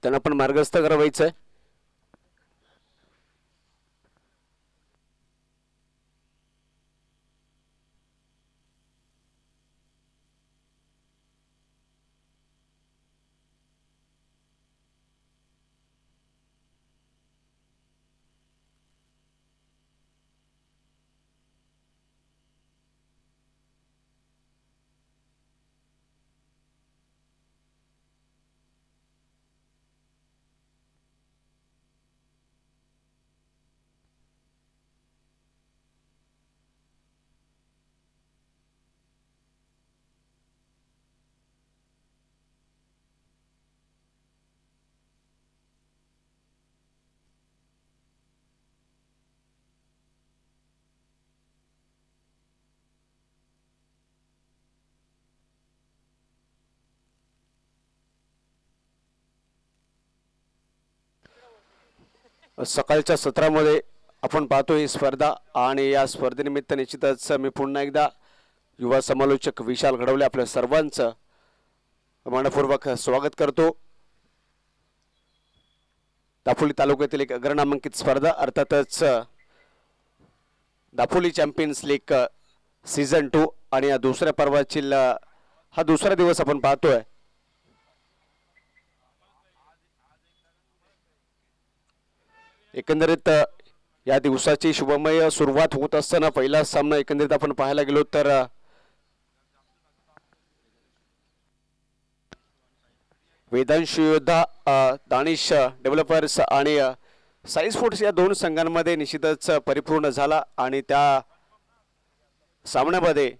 त्यांना पण मार्गस्थ करावायचं आहे. सकाळच्या सत्रामध्ये आपण पाहतो ही स्पर्धा आणि या स्पर्धेनिमित्त निश्चितच मी पुन्हा एकदा युवा समालोचक विशाल घडवले आपल्या सर्वांचं मनपूर्वक स्वागत करतो. दापोली तालुक्यातील एक अग्रनामांकित स्पर्धा अर्थातच दापोली चॅम्पियन्स लीग सीझन 2 आणि या दुसऱ्या पर्वातील हा दुसरा दिवस आपण पाहतोय. एकंदरीत या दिवसाची शुभमय सुरुवात होत असताना पहिला सामना एकंदरीत आपण पाहायला गेलो तर वेदांश योद्धा दानिश डेव्हलपर्स आणि साई स्पोर्ट्स या दोन संघांमध्ये निश्चितच परिपूर्ण झाला आणि त्या सामन्यामध्ये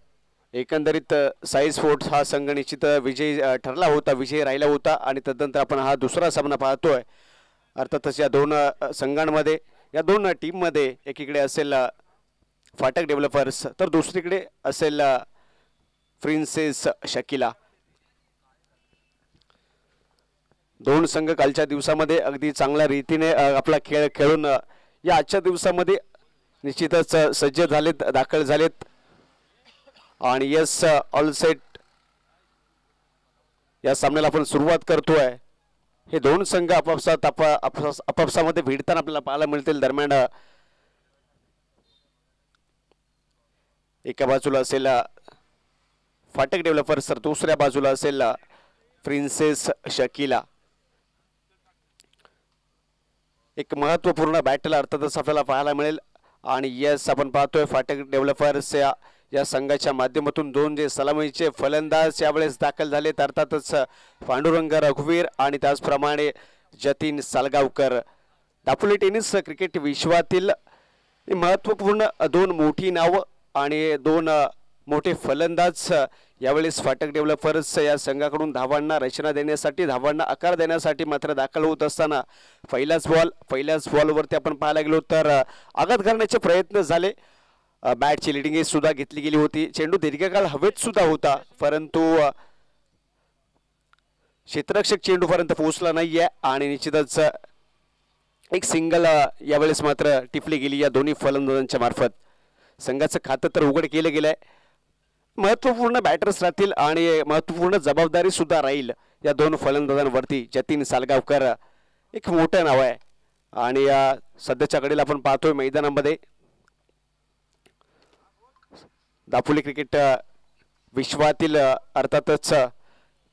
एकंदरीत साई स्पोर्ट्स हा संघ निश्चित विजयी ठरला होता, विजयी राहिला होता आणि तदनंतर आपण हा दुसरा सामना पाहतोय. अर्थातच या दोन संघांमध्ये या दोन टीममध्ये एकीकडे असेल फाटक डेव्हलपर्स तर दुसरीकडे असेल प्रिन्सेस शकीला. दोन संघ कालच्या दिवसामध्ये अगदी चांगल्या रीतीने आपला खेळ खेळून या आजच्या दिवसामध्ये निश्चितच सज्ज झालेत, दाखल झालेत आणि यस ऑल सेट या सामन्याला आपण सुरुवात करतोय. हे दोन संघ आपापसामध्ये भिडताना आपल्याला पाहायला मिळतील. दरम्यान एका बाजूला असेल फाटक डेव्हलपर्स तर दुसऱ्या बाजूला असेल प्रिन्सेस शकीला. एक महत्त्वपूर्ण बॅटल अर्थातच आपल्याला पाहायला मिळेल आणि यस आपण पाहतोय फाटक डेव्हलपर्स या संघाच्या माध्यमातून दोन जे सलामीचे फलंदाज यावेळेस दाखल झालेत अर्थातच पांडुरंग रघुवीर आणि त्याचप्रमाणे जतीन सालगावकर. दापोली टेनिस क्रिकेट विश्वातील महत्त्वपूर्ण दोन मोठी नावं आणि दोन मोठे फलंदाज यावेळेस फाटक डेव्हलपर्स या संघाकडून धावांना रचना देण्यासाठी, धावांना आकार देण्यासाठी मात्र दाखल होत असताना पहिल्याच बॉलवरती आपण पाहायला गेलो तर आघात करण्याचे प्रयत्न झाले. बॅटची लिडिंग एज सुद्धा घेतली गेली होती. चेंडू दीर्घकाळ हवेत सुद्धा होता परंतु क्षेत्ररक्षक चेंडूपर्यंत पोहोचला नाहीये आणि निश्चितच एक सिंगल यावेळेस मात्र टिपली गेली या दोन्ही फलंदाजांच्या मार्फत. संघाचं खातं तर उघड केलं गेलंय. महत्त्वपूर्ण बॅटर्स राहतील आणि महत्त्वपूर्ण जबाबदारी सुद्धा राहील या दोन फलंदाजांवरती. जतीन सालगावकर एक मोठं नाव आहे आणि सध्याच्या घडीला आपण पाहतोय मैदानामध्ये दापोली क्रिकेट विश्वातील अर्थातच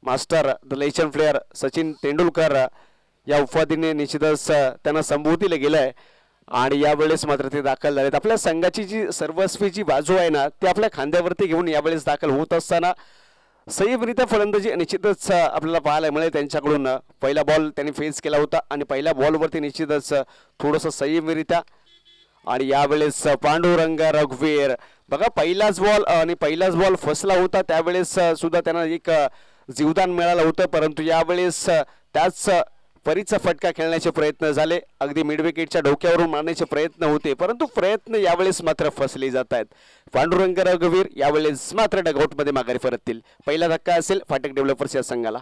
master the legend player Sachin Tendulkar या उपाधीने निश्चितच त्यांना संबोधिले गेलंय आणि यावेळेस मात्र ते दाखल झालेत. आपल्या संघाची जी सर्वस्वी जी बाजू आहे ना ती आपल्या खांद्यावरती घेऊन यावेळेस दाखल होत असताना संयमरित्या फलंदाजी निश्चितच आपल्याला पाहायला मिळेल त्यांच्याकडून. पहिला बॉल त्यांनी फेस केला होता आणि पहिल्या बॉलवरती निश्चितच थोडंसं संयमरित्या आणि यावेळेस पांडुरंग रघुवीर बघा पहिलाच बॉल फसला होता त्यावेळेस सुद्धा त्यांना एक जीवदान मिळालं होतं, परंतु यावेळेस त्याच परीचा फटका खेळण्याचे प्रयत्न झाले. अगदी मिड विकेटच्या डोक्यावरून मारण्याचे प्रयत्न होते, परंतु प्रयत्न यावेळेस मात्र फसले जात आहेत. पांडुरंग रघुवीर यावेळेस मात्र डगआउटमध्ये माघारी परततील. पहिला धक्का असेल फाटक डेव्हलपर्स या संघाला.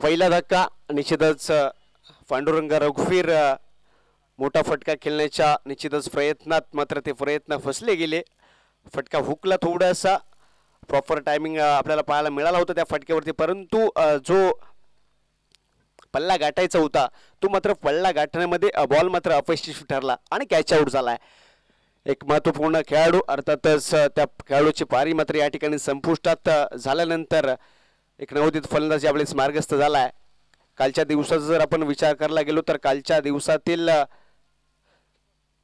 पहिला धक्का निश्चितच पांडुरंग रघुवीर मोठा फटका खेळण्याच्या निश्चितच प्रयत्नात मात्र ते प्रयत्न फसले गेले. फटका हुकला थोडासा, प्रॉपर टायमिंग आपल्याला पाहायला मिळाला होता त्या फटक्यावरती, परंतु जो पल्ला गाठायचा होता तो मात्र पल्ला गाठण्यामध्ये बॉल मात्र अपयशी ठरला आणि कॅच आउट झालाय. एक महत्त्वपूर्ण खेळाडू अर्थातच त्या खेळाडूची पारी मात्र या ठिकाणी संपुष्टात झाल्यानंतर एक नवोदित फलंदाज यावेळेस मार्गस्थ झालाय. कालच्या दिवसाचा जर आपण विचार करायला गेलो तर कालच्या दिवसातील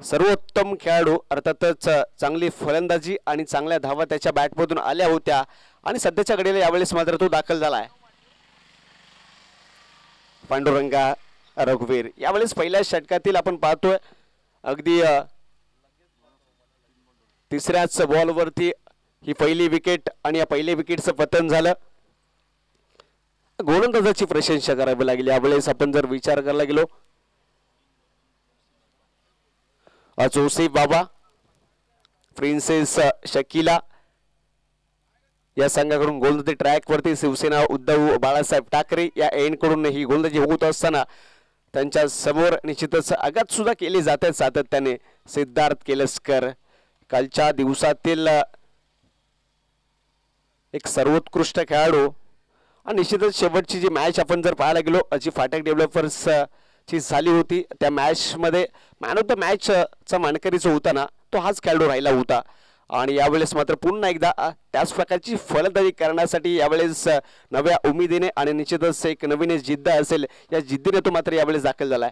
सर्वोत्तम खेळाडू अर्थातच चांगली फलंदाजी आणि चांगल्या धावा त्याच्या बॅटमधून आल्या होत्या आणि सध्याच्या घडीला यावेळेस मात्र तो दाखल झालाय. पांडुरंगा रघुवीर यावेळेस पहिल्या षटकातील आपण पाहतोय अगदी तिसऱ्याच बॉलवरती ही पहिली विकेट आणि या पहिल्या विकेटचं पतन झालं. गोलंदाजाची प्रशंसा करावी लागेल यावेळेस आपण जर विचार करायला गेलो. जोसेफ बाबा, प्रिन्सेस शकीला या संघाकडून गोलंदाजी ट्रॅक वरती शिवसेना उद्धव बाळासाहेब ठाकरे या एंड कडून ही गोलंदाजी होत असताना त्यांच्या समोर निश्चितच आघात सुद्धा केले जात आहेत सातत्याने. सिद्धार्थ केलसकर कालच्या दिवसातील एक सर्वोत्कृष्ट खेळाडू आणि निश्चितच शेवटची जी मॅच आपण जर पाहायला गेलो जी फाटक डेव्हलपर्स ची झाली होती त्या मॅच मध्ये मॅन ऑफ द मॅच चा मानकरी जो होता ना तो हाच खेळाडू राहिला होता आणि यावेळेस मात्र पुन्हा एकदा त्याच प्रकारची फलंदाजी करण्यासाठी यावेळेस नव्या उमेदीने आणि निश्चितच एक नवीन जिद्द असेल या जिद्दीने तो मात्र यावेळेस दाखल झालाय.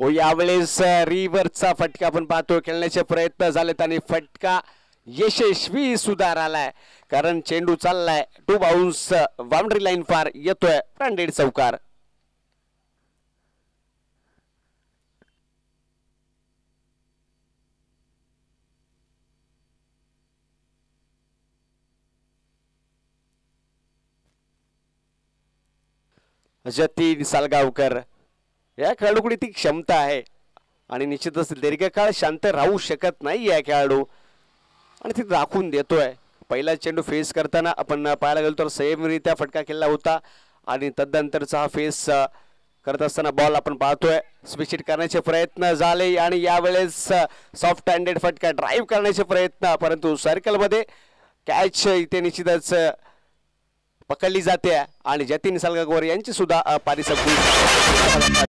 ओ यावेळेस रिव्हरचा फटका आपण पाहतो, खेळण्याचे प्रयत्न झालेत आणि फटका यशस्वी सुधार आलाय कारण चेंडू चाललाय टू बाउन्स बाउंड्री लाईन पार येतोय ब्रँडेड चौकार. जतीन सालगावकर या खेळाडूकडे ती क्षमता आहे आणि निश्चितच दीर्घकाळ शांत राहू शकत नाही या खेळाडू आणि ती दाखवून देतोय. पहिला चेंडू फेस करताना आपण पाहायला गेलो तर संयमरित्या फटका खेळला होता आणि तदनंतरचा हा फेस करत असताना बॉल आपण पाहतोय स्विच हिट करण्याचे प्रयत्न झाले आणि यावेळेस सॉफ्ट हँडेड फटका ड्राईव्ह करण्याचे प्रयत्न, परंतु सर्कल मध्ये कॅच इथे निश्चितच पकडली जाते आणि जतीन सालगावकर यांची सुद्धा पारी संपली.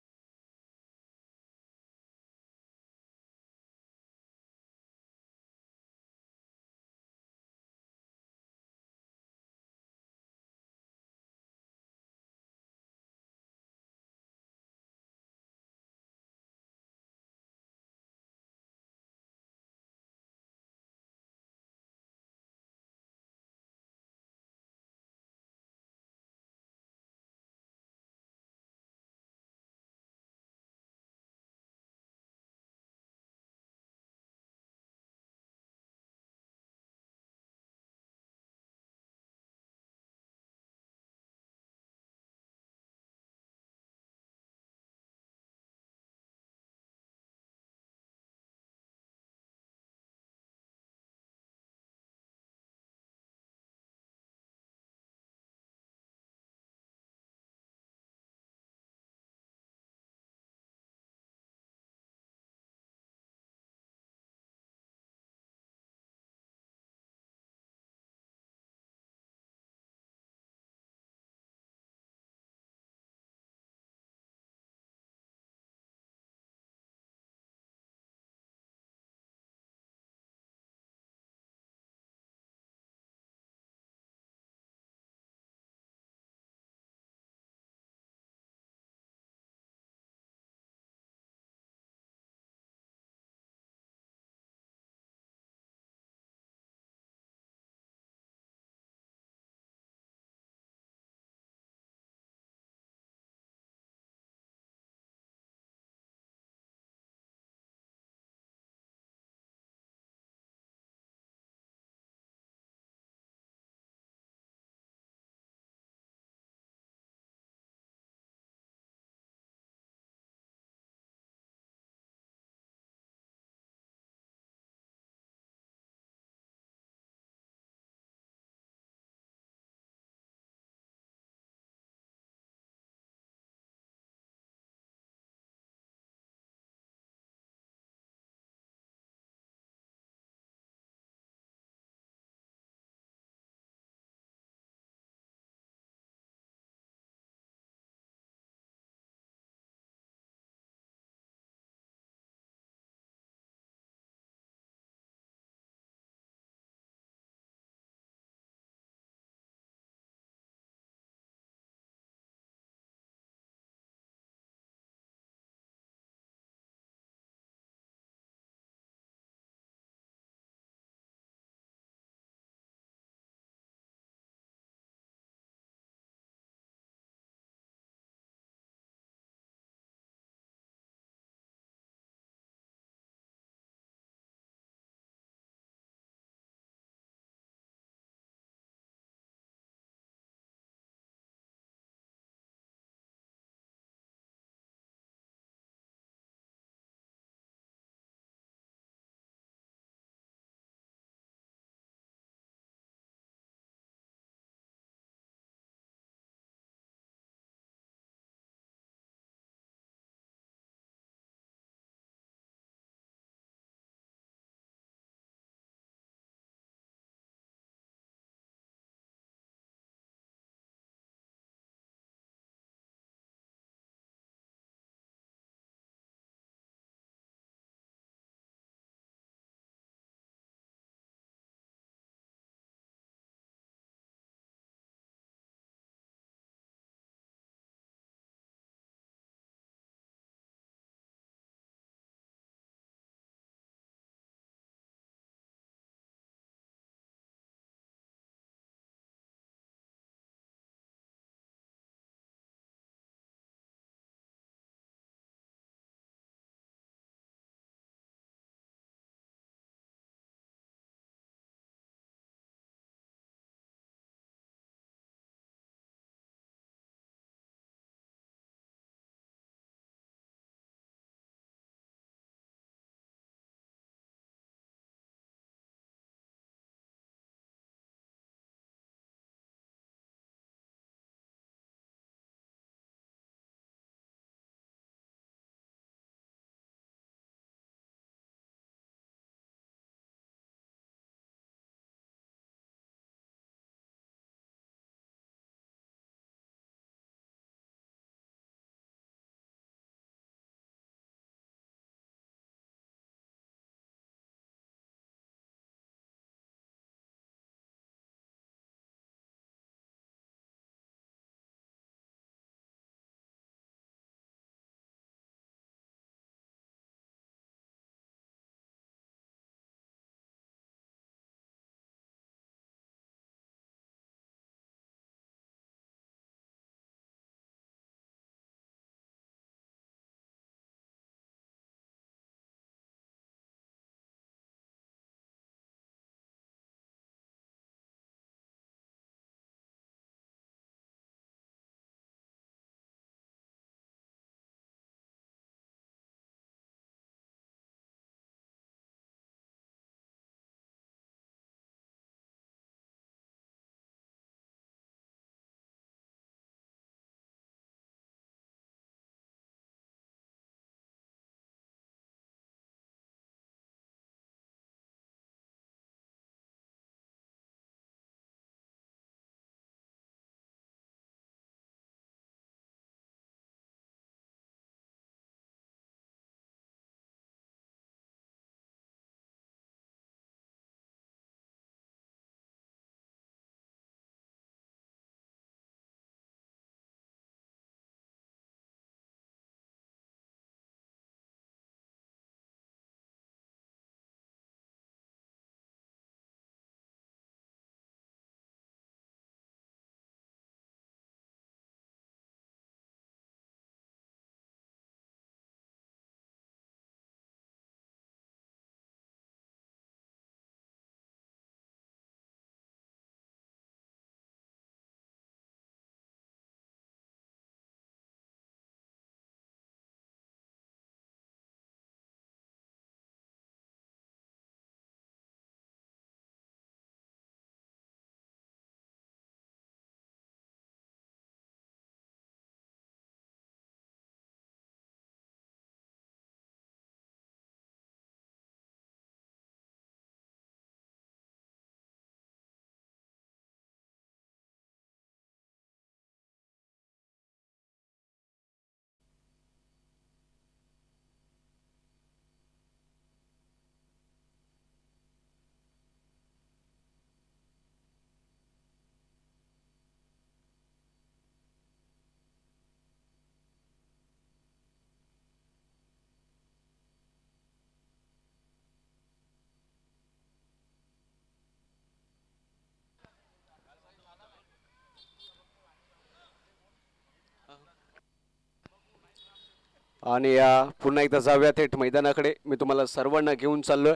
आणि पुन्हा एकदा जाऊया थेट मैदानाकडे. मी तुम्हाला सर्वांना घेऊन चाललोय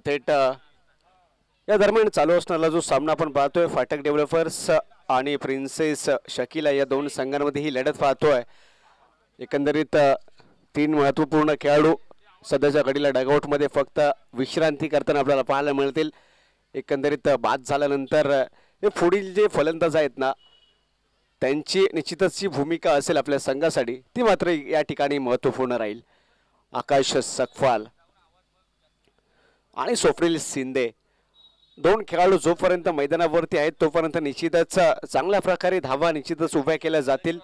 थेट या दरम्यान चालू असणारा जो सामना आपण पाहतोय फाटक डेव्हलपर्स आणि प्रिन्सेस शकीला या दोन संघांमध्ये ही लढत पाहतोय. एकंदरीत तीन महत्त्वपूर्ण खेळाडू सध्याच्या घडीला डगआउटमध्ये फक्त विश्रांती करताना आपल्याला पाहायला मिळतील. एकंदरीत बाद झाल्यानंतर हे पुढील जे फलंदाज आहेत ना त्यांची निश्चितच जी भूमिका असेल आपल्या संघासाठी ती मात्र या ठिकाणी महत्त्वपूर्ण राहील. आकाश सकफाल आणि स्वप्नील शिंदे दोन खेळाडू जोपर्यंत मैदानावरती आहेत तोपर्यंत निश्चितच चांगल्या प्रकारे धावा निश्चितच उभ्या केल्या जातील.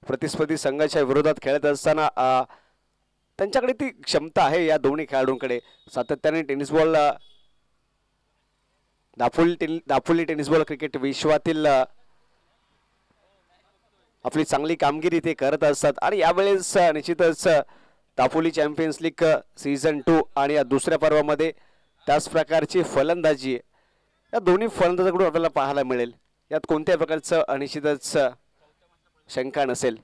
प्रतिस्पर्धी संघाच्या विरोधात खेळत असताना त्यांच्याकडे ती क्षमता आहे या दोन्ही खेळाडूंकडे. सातत्याने tennis ball Dapoli tennis ball cricket विश्वातील आपली चांगली कामगिरी ते करत असतात आणि यावेळेस निश्चितच दापोली चॅम्पियन्स लीग सीझन 2 आणि या दुसऱ्या पर्वामध्ये त्याच प्रकारची फलंदाजी या दोन्ही फलंदाजांकडून आपल्याला पाहायला मिळेल. यात कोणत्याही प्रकारचं निश्चितच शंका नसेल.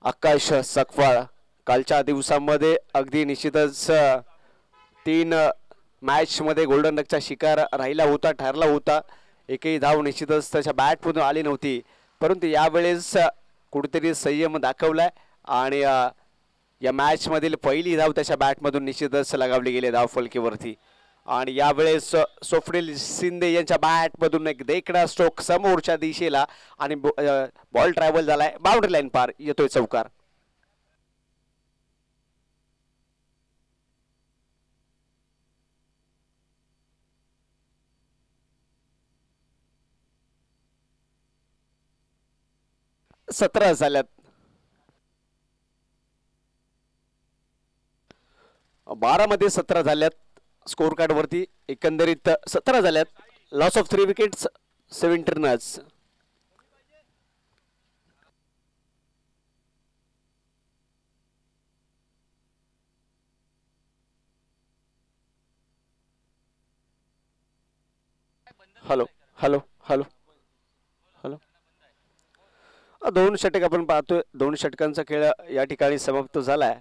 आकाश सकफाळ कालच्या दिवसामध्ये अगदी निश्चितच 3 मॅच मध्ये गोल्डन डकचा शिकार राहिला होता, ठरला होता. एकही धाव निश्चितच त्याच्या बॅटमधून आली नव्हती, परंतु यावेळेस कुठेतरी संयम दाखवलाय आणि या मॅच मधील पहिली धाव त्याच्या बॅटमधून निश्चितच लगावली गेली धावफलकीवरती. आणि यावेळेस स्वप्नील शिंदे यांच्या बॅटमधून एक देखणा स्ट्रोक समोरच्या दिशेला आणि बॉल ट्रॅव्हल झालाय, बाउंड्री लाईन पार येतोय चौकार. सतरा झाल्यात. 12 मध्ये 17 झाल्यात स्कोर कार्ड वरती. एकंदरीत 17 झाल्यात. Loss of 3 wickets 70 runs. Hello hello hello hello. 2 षटक आपण पाहतोय. 2 षटकांचा खेळ या ठिकाणी समाप्त झालाय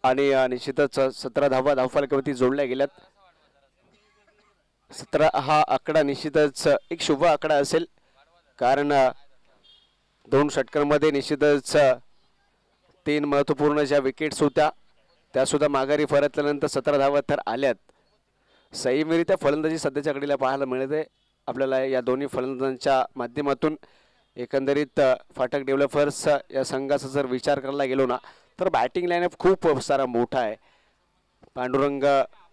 आणि निश्चितच 17 धावा धावफलकावरती जोडल्या गेल्यात. 17 हा आकडा निश्चितच एक शुभ आकडा असेल, कारण 2 षटकांमध्ये निश्चितच 3 महत्त्वपूर्ण ज्या विकेट्स होत्या त्या सुद्धा माघारी परतल्यानंतर 17 धावा तर आल्यात. संयमिरित्या फलंदाजी सध्याच्या घडीला पाहायला मिळते आपल्याला या दोन्ही फलंदाजांच्या माध्यमातून. एकंदरीत फाटक डेव्हलपर्स या संघाचा जर विचार करायला गेलो ना तर बॅटिंग लाईनअप खूप सारा मोठा आहे. पांडुरंग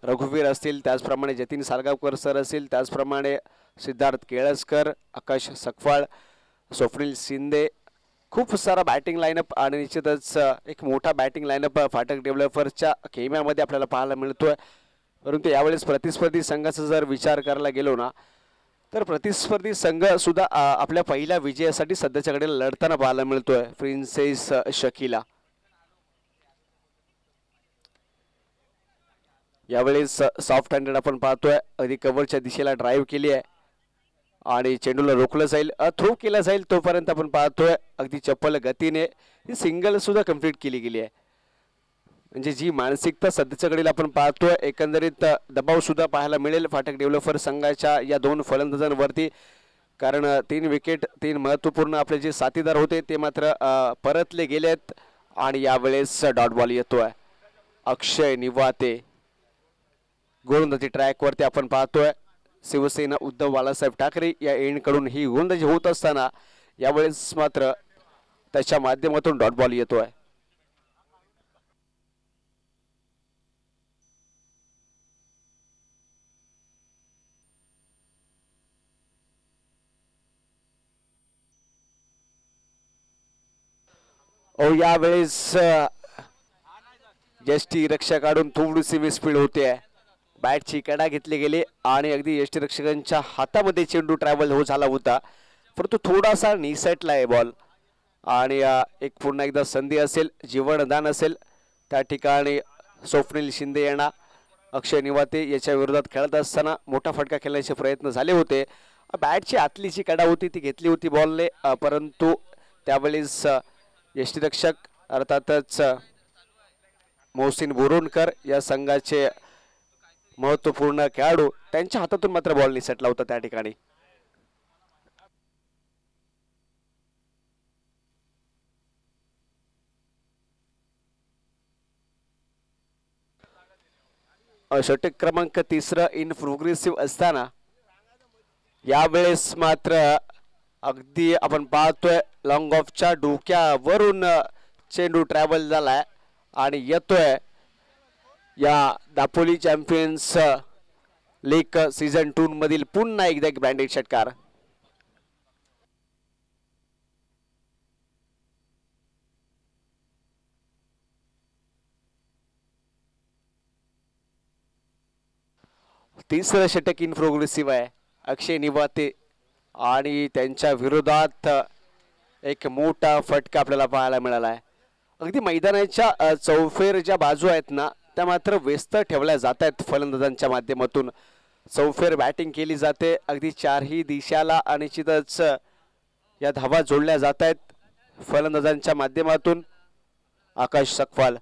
रघुवीर असतील, त्याचप्रमाणे जतीन सारगावकर सर असतील, त्याचप्रमाणे सिद्धार्थ केळसकर, आकाश सकफाळ, स्वप्नील शिंदे, खूप सारा बॅटिंग लाईनअप आणि निश्चितच एक मोठा बॅटिंग लाईनअप फाटक डेव्हलपर्सच्या खेम्यामध्ये आपल्याला पाहायला मिळतोय. परंतु यावेळेस प्रतिस्पर्धी संघाचा जर विचार करायला गेलो ना तर प्रतिस्पर्धी संघ सुद्धा आपल्या पहिल्या विजयासाठी सध्याच्याकडे लढताना पाहायला मिळतोय. प्रिन्सेस शकीला यावेळेस सॉफ्ट हँडेड आपण पाहतोय, अगदी कव्हरच्या दिशेला ड्राईव्ह केली आहे आणि चेंडूला रोखलं जाईल, थ्रो केला जाईल तोपर्यंत आपण पाहतोय अगदी चप्पल गतीने ही सिंगल सुद्धा कंप्लीट केली गेली आहे. म्हणजे जी मानसिकता सध्याच्या घडीला आपण पाहतोय, एकंदरीत दबाव सुद्धा पाहायला मिळेल फाटक डेव्हलपर संघाच्या या 2 फलंदाजांवरती, कारण 3 विकेट 3 महत्त्वपूर्ण आपले जे साथीदार होते ते मात्र परतले गेलेत. आणि यावेळेस डॉट बॉल येतोय. अक्षय निवाते गोलंदाजी ट्रॅकवरती आपण पाहतोय. शिवसेना उद्धव बाळासाहेब ठाकरे या एंडकडून ही गोलंदाजी होत असताना यावेळेस मात्र त्याच्या माध्यमातून डॉट बॉल येतोय. यावेळेस यष्टी रक्षकाकडून थोडीशी स्पीड होते. बॅटची कडा घेतली गेली आणि अगदी यष्टी रक्षकांच्या हातामध्ये चेंडू ट्रॅव्हल झाला होता, परंतु थोडासा निसटला आहे बॉल. आणि एक पुन्हा एकदा संधी असेल, जीवनदान असेल, त्या ठिकाणी स्वप्नील शिंदे यांना अक्षय निवाते याच्या विरोधात खेळत असताना मोठा फटका खेळण्याचे प्रयत्न झाले होते बॅटची आतली जी कडा होती ती घेतली होती बॉलने, परंतु त्यावेळेस यष्टीरक्षक अर्थातच मोहसिन बोरोणकर या संघाचे महत्वपूर्ण खेळाडू त्यांच्या हातातून मात्र बॉल निसटला होता त्या ठिकाणी. षटक क्रमांक 3 इन प्रोग्रेसिव्ह असताना यावेळेस मात्र अगदी आपण पाहतोय लॉंग ऑफच्या डोक्यावरून चेंडू ट्रॅव्हल झालाय आणि येतोय या दापोली चॅम्पियन्स लीग सीझन 2 मधील पुन्हा एकदा एक ब्रँडेड षटकार. तिसरं षटक इन प्रोग्रेसिव्ह आहे अक्षय निवाते आणि त्यांच्या विरोधात एक मोठा फटका आपल्याला पाहायला मिळाला आहे. अगदी मैदानाच्या चौफेर ज्या बाजू आहेत ना त्या मात्र व्यस्त ठेवल्या जात आहेत फलंदाजांच्या माध्यमातून. चौफेर बॅटिंग केली जाते अगदी चारही दिशाला आणि निश्चितच या धावा जोडल्या जात आहेत फलंदाजांच्या माध्यमातून. आकाश सकवाल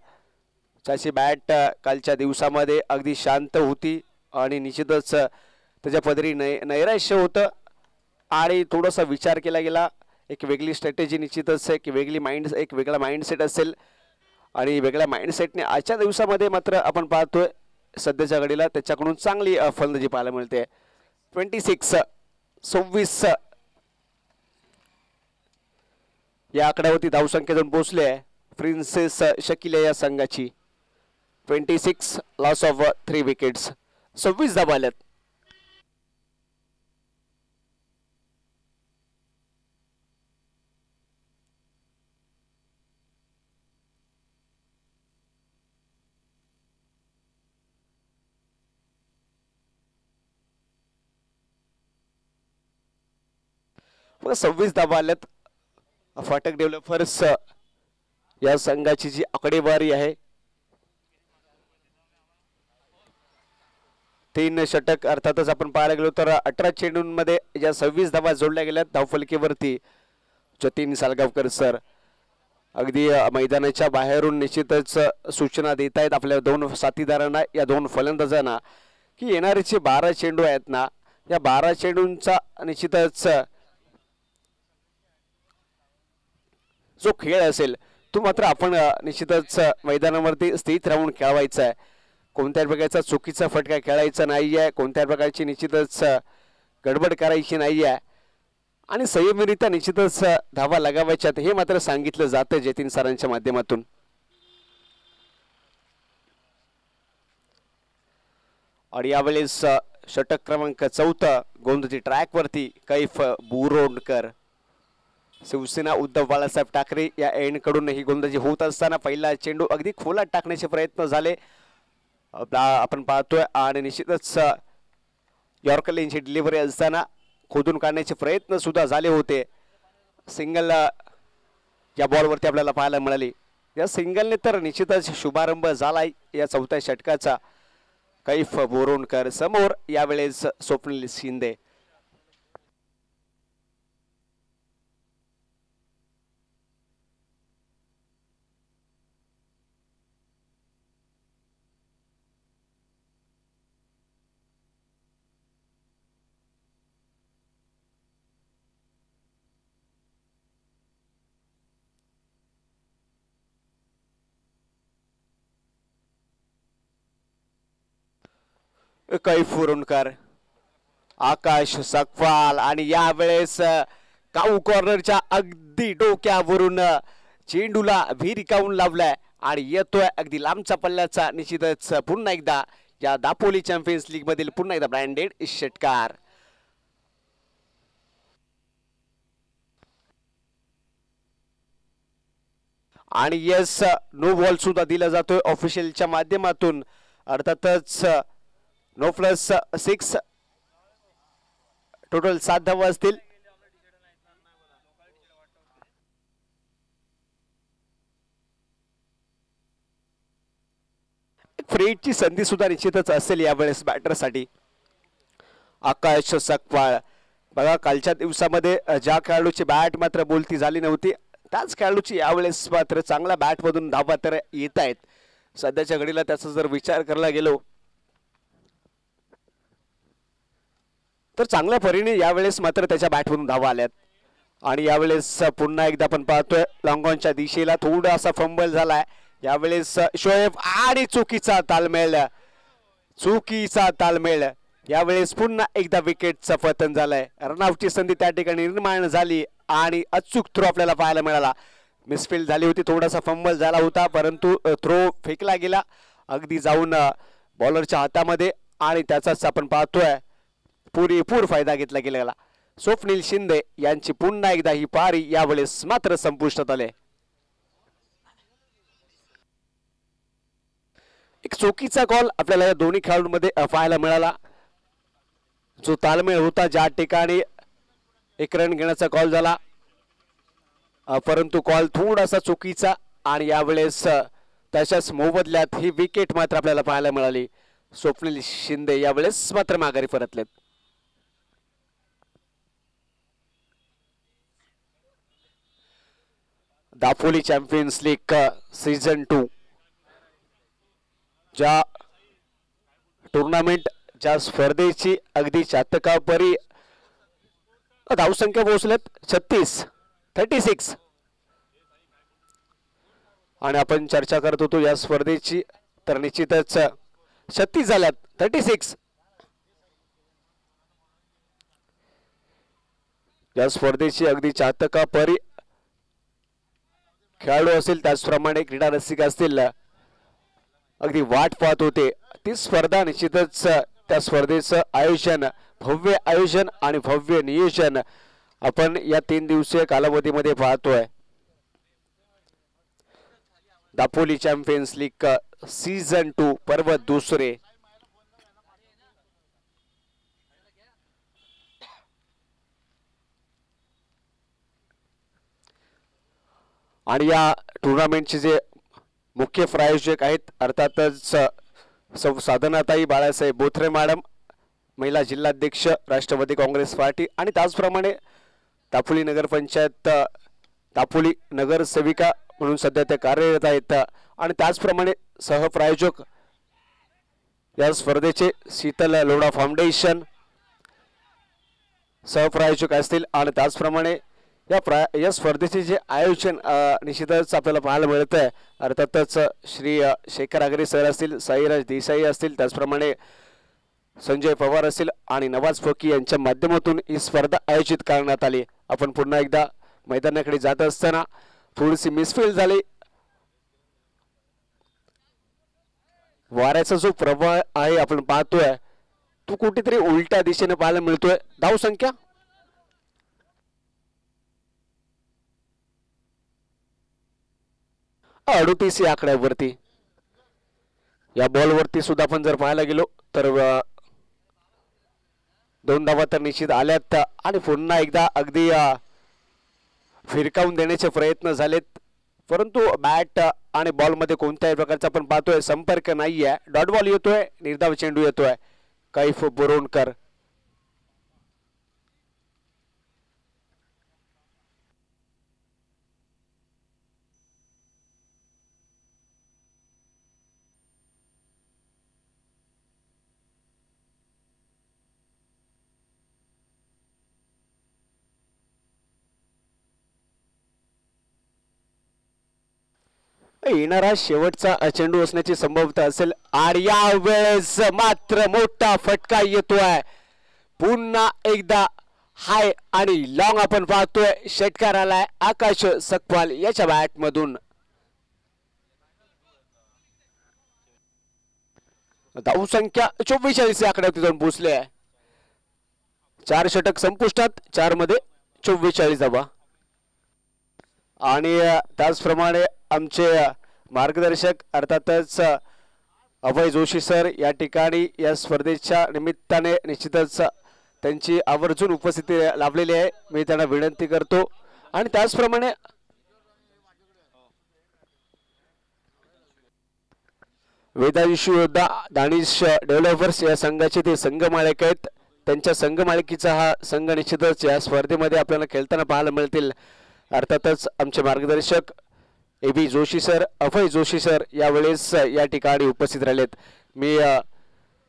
ज्याची बॅट कालच्या दिवसामध्ये अगदी शांत होती आणि निश्चितच त्याच्या पदरी नैराश्य होतं आणि थोडासा विचार केला गेला. एक वेगळी स्ट्रॅटेजी निश्चितच एक वेगळा माइंडसेट असेल आणि वेगळ्या माइंडसेटने आजच्या दिवसामध्ये मात्र आपण पाहतोय सध्याच्या घडीला त्याच्याकडून चांगली फलंदाजी पाहायला मिळते. 26 या आकड्यावरती धावसंख्या जाऊन पोहोचले आहे प्रिन्सेस शकील या संघाची. 26 लॉस ऑफ 3 विकेट्स, 26 धावा आल्यात. व 26 धावा आल्यात. फाटक डेव्हलपर्स या संघाची जी आकडेवारी आहे 3 षटक अर्थातच आपण पाहायला गेलो तर 18 चेंडूंमध्ये ज्या 26 धावा जोडल्या गेल्यात धावफलकीवरती. जतीन सालगावकर सर अगदी मैदानाच्या बाहेरून निश्चितच सूचना देत आहेत आपल्या 2 साथीदारांना या 2 फलंदाजांना की येणारे जे 12 चेंडू आहेत ना या 12 चेंडूंचा निश्चितच जो खेळ असेल तो मात्र आपण निश्चितच मैदानावरती स्थित राहून खेळवायचा आहे. कोणत्याही प्रकारचा चुकीचा फटका खेळायचा नाही आहे, कोणत्याही प्रकारची निश्चितच गडबड करायची नाही आहे आणि संयमितरित्या निश्चितच धावा लगावायच्यात हे मात्र सांगितलं जातं जतीन सरांच्या माध्यमातून. आणि यावेळेस षटक क्रमांक 4 गोंधची ट्रॅकवरती कैफ बोरोणकर. शिवसेना उद्धव बाळासाहेब ठाकरे या एंडकडून ही गोलंदाजी होत असताना पहिला चेंडू अगदी खोलात टाकण्याचे प्रयत्न झाले आपण पाहतोय आणि निश्चितच यॉर्कर यांची डिलिव्हरी असताना खोदून काढण्याचे प्रयत्न सुद्धा झाले होते. सिंगल या बॉलवरती आपल्याला पाहायला मिळाली. या सिंगलने तर निश्चितच शुभारंभ झालाय या 4थ्या षटकाचा. कैफ बोरोणकर समोर यावेळेस स्वप्नील शिंदे. कैफ बोरोणकर, आकाश सकवाल आणि यावेळेस काऊ कॉर्नरच्या अगदी डोक्यावरून चेंडूला भिरकावून लावलाय आणि येतोय अगदी लांबचा पल्ल्याचा निश्चितच पुन्हा एकदा या दापोली चॅम्पियन्स लीग मधील पुन्हा एकदा ब्रँडेड षटकार. आणि यस नो बॉल सुद्धा दिला जातोय ऑफिशियलच्या माध्यमातून. अर्थातच नो प्लस 6 टोटल 7 धावा असतील. फ्रीची संधी सुद्धा निश्चितच असेल यावेळेस बॅटरसाठी. आकाश सकवाळ बघा कालच्या दिवसामध्ये ज्या खेळाडूची बॅट मात्र बोलती झाली नव्हती त्याच खेळाडूची यावेळेस मात्र चांगला बॅटमधून धावा तर येत आहेत. सध्याच्या घडीला त्याचा जर विचार करायला गेलो तर चांगल्या परीने यावेळेस मात्र त्याच्या बॅटमधून धावा आल्यात. आणि यावेळेस पुन्हा एकदा आपण पाहतोय लॉंगॉनच्या दिशेला थोडासा फंबल झालाय यावेळेस शोएब आणि चुकीचा तालमेळ यावेळेस पुन्हा एकदा विकेटचं पतन झालंय. रनआउटची संधी त्या ठिकाणी निर्माण झाली आणि अचूक थ्रो आपल्याला पाहायला मिळाला. मिसफील्ड झाली होती थोडासा फंबल झाला होता परंतु थ्रो फेकला गेला अगदी जाऊन बॉलरच्या हातामध्ये आणि त्याचाच आपण पाहतोय पुरेपूर फायदा घेतला गेलेला. स्वप्नील शिंदे यांची पुन्हा एकदा ही पारी यावेळेस मात्र संपुष्टात आले. एक चुकीचा कॉल आपल्याला या दोन्ही खेळाडूंमध्ये पाहायला मिळाला. जो तालमेळ होता ज्या ठिकाणी एक रन घेण्याचा कॉल झाला परंतु कॉल थोडासा चुकीचा आणि यावेळेस तशाच मोबदल्यात ही विकेट मात्र आपल्याला पाहायला मिळाली. स्वप्नील शिंदे यावेळेस मात्र माघारी परतलेत. दापोली चॅम्पियन्स लीग सीझन 2 ज्या टुर्नामेंट ज्या स्पर्धेची अगदी चातकापरी धावसंख्या पोहोचल्यात 36 आणि आपण चर्चा करत होतो या स्पर्धेची तर निश्चितच 36 झाल्यात 36. या स्पर्धेची अगदी चातकापरी खेळाडू असतील त्याचप्रमाणे क्रीडा रसिक असतील अगदी वाट पाहत होते. ती स्पर्धा निश्चितच त्या स्पर्धेचं आयोजन भव्य आयोजन आणि भव्य नियोजन आपण या 3 दिवसीय कालावधीमध्ये पाहतोय. दापोली चॅम्पियन्स लीग सीझन 2 पर्व दुसरे. आणि या टुर्नामेंटचे जे मुख्य प्रायोजक आहेत अर्थातच साधनाताई बाळासाहेब बोथरे मॅडम महिला जिल्हाध्यक्ष राष्ट्रवादी काँग्रेस पार्टी आणि त्याचप्रमाणे दापोली नगरपंचायत दापोली नगरसेविका म्हणून सध्या ते कार्यरत आहेत आणि त्याचप्रमाणे सहप्रायोजक या स्पर्धेचे शीतल लोढा फाउंडेशन सहप्रायोजक असतील आणि त्याचप्रमाणे या स्पर्धेचे जे आयोजन निश्चितच आपल्याला पाहायला मिळत आहे अर्थातच श्री शेखर आगरे सर असतील साईराज देसाई असतील त्याचप्रमाणे संजय पवार असतील आणि नवाज फकी यांच्या माध्यमातून ही स्पर्धा आयोजित करण्यात आली. आपण पुन्हा एकदा मैदानाकडे जात असताना थोडीशी मिसफील्ड झाली. वाऱ्याचा जो प्रवाह आहे आपण पाहतोय तो कुठेतरी उलट्या दिशेने पाहायला मिळतोय. धाव संख्या 38 या आकड्यावरती. या बॉलवरती सुद्धा आपण जर पाहायला गेलो तर 2 धावा तर निश्चित आल्यात आणि पुन्हा एकदा अगदी फिरकावून देण्याचे प्रयत्न झालेत परंतु बॅट आणि बॉल मध्ये कोणत्याही प्रकारचा आपण पाहतोय संपर्क नाहीये. डॉट बॉल येतोय निर्धाव चेंडू येतोय. कैफ बोरोणकर येणारा शेवटचा चेंडू असण्याची संभाव्यता असेल आणि यावेळेस मात्र मोठा फटका येतोय. पुन्हा एकदा हाय आणि लॉंग आपण पाहतोय. षटकार आलाय आकाश सकपाल याच्या बॅट मधून. धावसंख्या 44 या आकड्यावरती जाऊन पोहोचले. 4 षटक संपुष्टात 4 मध्ये 44 धावा. आणि त्याचप्रमाणे आमचे मार्गदर्शक अर्थातच अभय जोशी सर या ठिकाणी या स्पर्धेच्या निमित्ताने निश्चितच त्यांची आवर्जून उपस्थिती लाभलेली आहे. मी त्यांना विनंती करतो. आणि त्याचप्रमाणे वेदांशु योद्धा दानिश डेव्हलपर्स या संघाचे ते संघमालक आहेत. त्यांच्या संघ मालकीचा हा संघ निश्चितच या स्पर्धेमध्ये आपल्याला खेळताना पाहायला मिळतील. अर्थातच आमचे मार्गदर्शक AB Joshi sir, Abhay Joshi sir यावेळेस या ठिकाणी उपस्थित राहिलेत. मी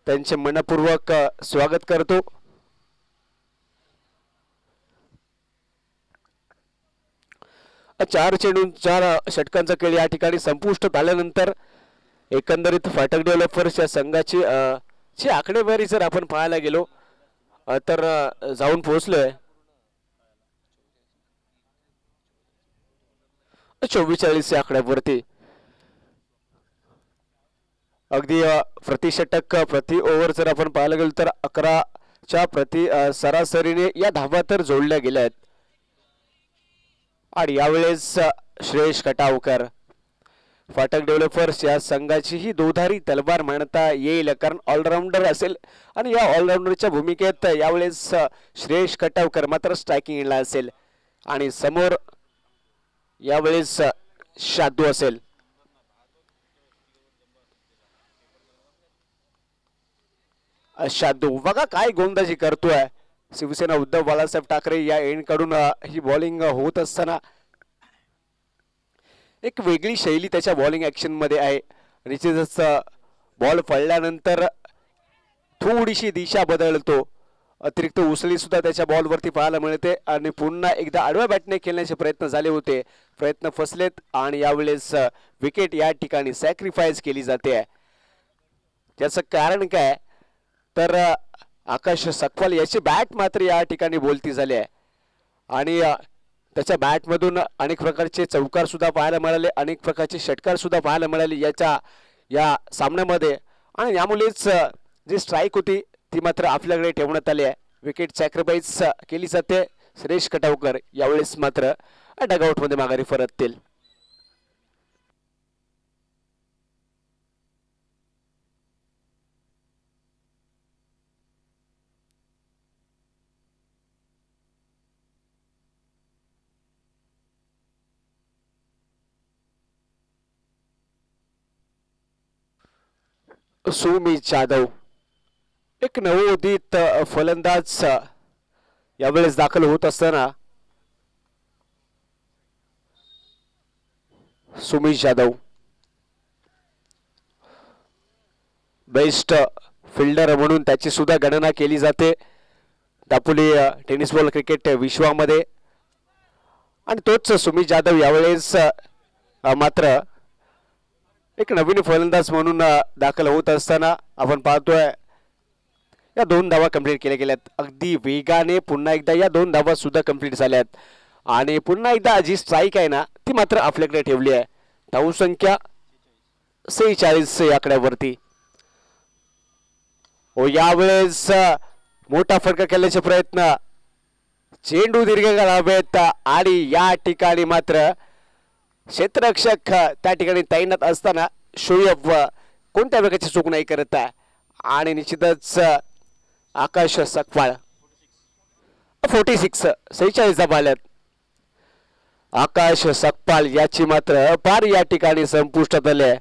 त्यांचे मनपूर्वक स्वागत करतो. चार चेंडून 4 षटकांचा खेळ या ठिकाणी संपुष्टात आल्यानंतर एकंदरीत फाटक डेव्हलपर्स या संघाची ची आकडेवारी जर आपण पाहायला गेलो तर जाऊन पोहोचलोय 44 या आकड्यावरती. अगदी प्रति षटक प्रति ओव्हर जर आपण पाहायला गेलो तर 11च्या प्रति सरासरीने या धावा तर जोडल्या गेल्या आहेत. आणि यावेळेस श्रेयश खटावकर फाटक डेव्हलपर्स या संघाची ही दोधारी तलवार म्हणता येईल, कारण ऑलराऊंडर असेल आणि या ऑलराऊंडरच्या भूमिकेत यावेळेस श्रेयश खटावकर मात्र स्ट्रायकिंग एंडला असेल आणि समोर यावेळेस शादू असेल. शादू बघा काय गोलंदाजी करतोय. शिवसेना उद्धव बाळासाहेब ठाकरे या एंड कडून ही बॉलिंग होत असताना एक वेगळी शैली त्याच्या बॉलिंग ऍक्शन मध्ये आहे. निश्चितच बॉल पडल्यानंतर थोडीशी दिशा बदलतो, अतिरिक्त उसळी सुद्धा त्याच्या बॉलवरती पाहायला मिळते आणि पुन्हा एकदा आडव्या बॅटने खेळण्याचे प्रयत्न झाले होते, प्रयत्न फसलेत आणि यावेळेस विकेट या ठिकाणी सॅक्रिफाईस केली जाते. त्याचं कारण काय तर आकाश सकपाल याची बॅट मात्र या ठिकाणी बोलती झाली आहे आणि त्याच्या बॅटमधून अनेक प्रकारचे चौकार सुद्धा पाहायला मिळाले, अनेक प्रकारचे षटकार सुद्धा पाहायला मिळाले या सामन्यामध्ये. आणि यामुळेच जी स्ट्राईक होती ती मात्र आपल्याकडे ठेवण्यात आली आहे. विकेट सॅक्रिफाईस केली जाते. श्रेयश खटावकर यावेळेस मात्र डगआउटमध्ये माघारी परततील. सुमित जाधव एक नवोदित फलंदाज यावेळेस दाखल होत असताना सुमित जाधव बेस्ट फिल्डर म्हणून त्याची सुद्धा गणना केली जाते दापोली टेनिस बॉल क्रिकेट विश्वामध्ये. आणि तोच सुमित जाधव यावेळेस मात्र एक नवीन फलंदाज म्हणून दाखल होत असताना आपण पाहतोय या 2 धावा कंप्लीट केल्या गेल्यात. अगदी वेगाने पुन्हा एकदा या 2 धावा सुद्धा कंप्लीट झाल्यात आणि पुन्हा एकदा जी स्ट्राईक आहे ना ती मात्र आपल्याकडे ठेवली आहे. धाव संख्या 46 या आकड्यावरती. यावेळेस मोठा फटका खेळण्याचे प्रयत्न, चेंडू दीर्घ हवेत आणि या ठिकाणी मात्र क्षेत्ररक्षक त्या ठिकाणी तैनात असताना शोएब कोणत्या प्रकारची चूक नाही करत आहे. आणि निश्चितच आकाश सकपाळ 46 धावा आल्यात. आकाश सकपाळ याची मात्र पार या ठिकाणी संपुष्टात आली आहे.